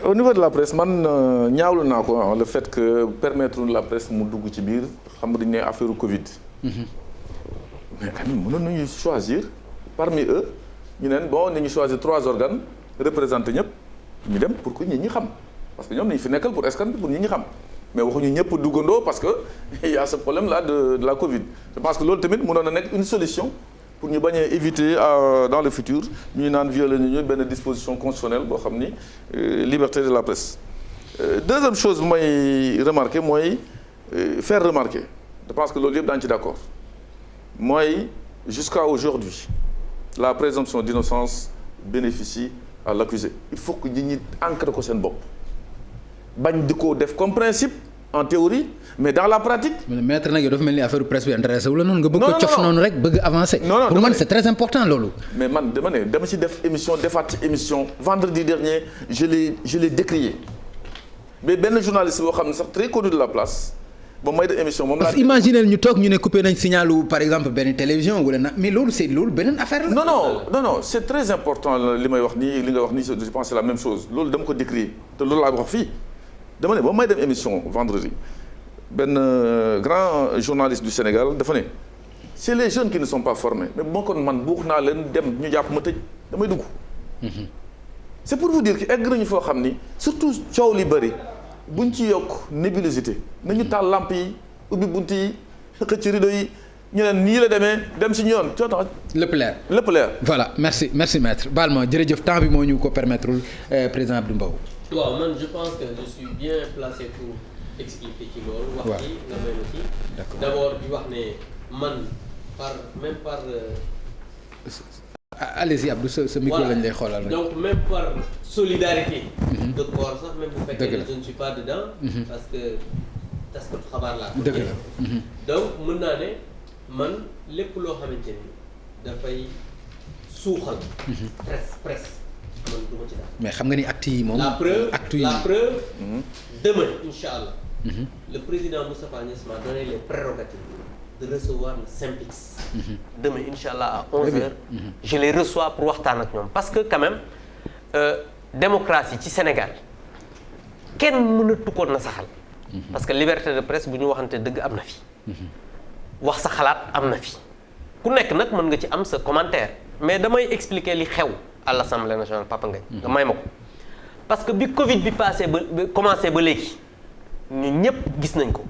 Au niveau de la presse man ñaawlu naa ko le fait que permettre la presse mu dugg ci biir xam nga dañu ne affaire Covid. mais quand même mënoon nañu choisir parmi eux ñu neen bon nañu choisir 3 organes représentés ñëpp ñu dem pour que ñi xam parce que ñoom nañu fi nekkal pour escan pour ñi xam. mais waxuñu ñëpp duggandoo parce que il y a ce problème là de la Covid je pense que loolu tamit mënoon na nekk une solution pour ñu bañ a éviter dans le futur ñuy naan violer ñu benn disposition constitutionnelle boo xam ni liberté de la presse. Deuxième chose bu may remarquer mooy faire remarquer je pense que loolu yëpp daañu ci d'accord mooy jusqu'à aujourd'hui la présomption d'innocence bénéficie à l'accusé il faut que ñi ancrer ko seen bopp. bañ di ko def comme principe en théorie mais dans la pratique. maître nag yow dafa mel ni affaire presse bi intéressé wu la noonu nga bëgg ko cof noonu rek bëgg avancer. non pour man c'est très important loolu. mais man dama ci def émission defaat ci émission vendredi dernier je l'ai décrié mais benn journaliste boo xam ne sax très connu de la place ba may def émission moom laa. parce que imaginer ñu toog ñu ne coupé nañ signalu par exemple benn télévision wala na mais loolu beneen affaire la. non c'est très important li may wax nii li nga wax nii je pense c'est la même chose loolu dama ko décrier te loolu laa wax fii. dama ne ba may dem émission vendredi benn grand journaliste du Sénégal dafa ne c'est les jeunes qui ne sont pas formés mais moo kon man buux naa leen dem ñu jàpp ma tëj damay dugg. c'est pour vous dire que egg nañu foo xam ni surtout coow li bëri buñ ci yokk nébulosité nañu taal lamp yi ubbi bunt yi xëcc rideau yi ñu ne nii la demee dem si ñu yoon coono. lépp leer. voilà merci maître baal ma jërëjëf temps bi moo ñu ko permettre président Abdou Mbow. waaw man je pense que je suis bien placé pour expliquer ci loolu. wax ci nga may ma ci. d'accord d'abord di wax ne man par. allez-y Abdou sa micro lañ lay xoolal rek. donc même par solidarité. de corps sax même bu fekkee ne je ne suis pas dedans. parce que taskatu xabaar laa. dëgg la donc mën naa ne man lépp loo xamante ni dafay suuxal. presse. man du ma ci dara. mais xam nga ni actes yi moom. la preuve demain incha allah. le président Moustapha Niasse m'a donné les prérogatives de recevoir le SYNPICS. demain incha allah à 11h. je les reçois pour waxtaan ak ñoom parce que quand même démocratie ci Sénégal kenn mënatu ko na saxal. parce que liberté de presse bu ñu waxante dëgg am na fi. wax sa xalaat am na fi ku nekk nag mën nga ci am sa commentaire mais damay expliquer li xew. à l'Assemblée nationale Papa Ngagne nga may ma ko parce que bi Covid bi commencé ba léegi ñu ñëpp gis nañ ko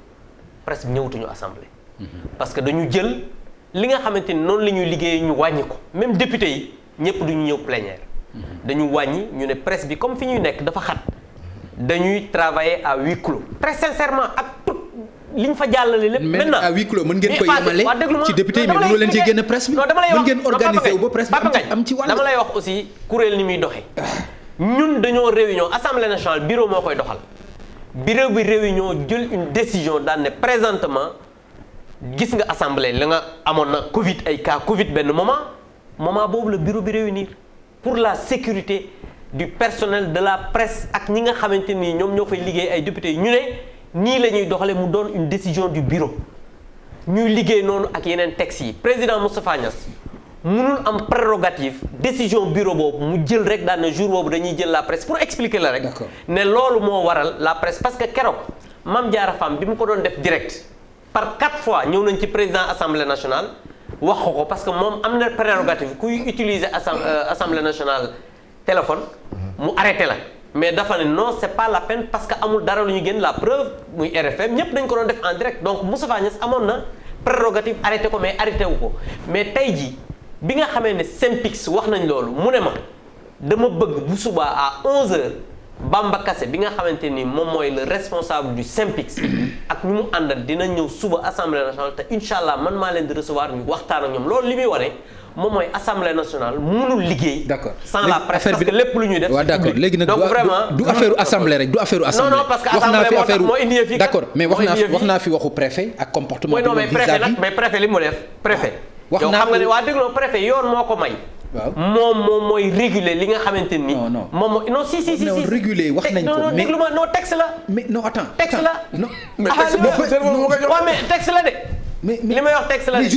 presse bi ñëwatuñu assemblée. parce que dañu jël li nga xamante ni noonu la ñuy liggéeyee ñu wàññi ko même député yi ñëpp duñu ñëw plénière. dañu wàññi ñu ne presse bi comme fi ñuy nekk dafa xat dañuy travailler à huis clos. très sincèrement ak tout li ñu fa jàllale lépp. maintenant à huis clos mën ngeen ko yemale ci député yi mais mënoo leen cee génn presse bi. non dama lay wax mën ngeen organiser wu ba presse bi am ci wàll. dama lay wax aussi kuréel ni muy doxee. ñun dañoo réunion assemblée nationale bureau moo koy doxal. bureau bi réunion jël une décision daan ne présentement gis nga assemblée la nga amoon na Covid ay cas Covid benn moment boobu la bureau bi réunir pour la sécurité du personnel de la presse ak ñi nga xamante ni ñoom ñoo fay liggéey ay députés ñu ne nii la ñuy doxalee mu doon une décision du bureau ñuy liggéey noonu ak yeneen textes yi président Moustapha Niasse mënul am prérogative décision bureau boobu mu jël rek daan na jour boobu dañuy jël la presse pour expliquer la rek. ne loolu moo waral la presse parce que keroog Mame Diarra Fam bi mu ko doon def direct par 4 fois ñëw nañ ci président assemblée nationale wax ko parce que moom am na prérogative kuy utiliser assemblée nationale téléphone mu arrêté la mais dafa ne non c'est pas la peine parce que amul dara lu ñu génn la preuve muy RFM ñëpp dañ ko doon def en direct donc Moustapha Niasse amoon na prérogative arrêté ko mais arrêté wu ko mais tey jii. bi nga xamee ne Synpics wax nañ loolu mu ne ma dama bëgg bu subaa à 11h Bamba Kassé bi nga xamante ni moom mooy le responsable du Synpics ak ñu mu àndal dina ñëw suba assemblée nationale te incha allah man maa leen di recevoir ñu waxtaan ak ñoom loolu li muy wane moom mooy assemblée nationale mënul liggéey. d'accord sans la presse parce que lépp lu ñuy def. waaw d'accord léegi nag donc vraiment du affaire assemblée rek du affaire assemblée. non non parce que assemblée moo tax moo indi yëf yi d'accord mais wax naa fi waxu préfet ak comportement. non mais préfet nag mais préfet li mu def préfet. wax yow naa xam nga ne waa dégg nga préfet yoon moo ko may. waaw moom mooy réguler li nga xamante ni. non moom mooy non si. réguler wax nañ ko mais déglu ma non texte la. mais non attends texte la. non mais texte waaw mais texte la de. mais li may wax texte la de.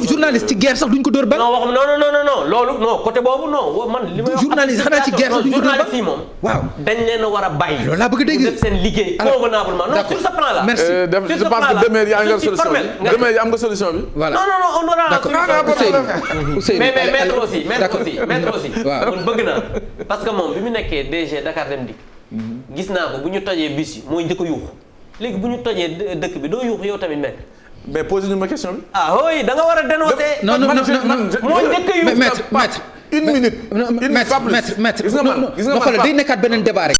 journaliste ci guerre sax duñ ko dóor bal. non wax non loolu non côté boobu non man li may wax. journaliste xanaa ci guerre sax duñ ko dóor bal journaliste yi moom. waaw dañ leen a war a bàyyi. loolu laa bëgg a dégg def seen liggéey convenablement non sur ce plan là. merci je pense que demain yaa nga solution bi demain am nga solution bi. voilà non on aura la solution. mais maître aussi waaw man bëgg naa parce que moom bi mu nekkee DG Dakar Dem Dikk gis naa ko bu ñu tojee bus yi mooy njëkk a yuuxu léegi bu ñu tojee dëkk bi doo yuuxu yow tamit maître. mais posé ñu ma question bi. ah oui da nga war a dénoncer. non moo njëkk a yuuxu maître une minute. maître gis nga man day nekkaat beneen débat rek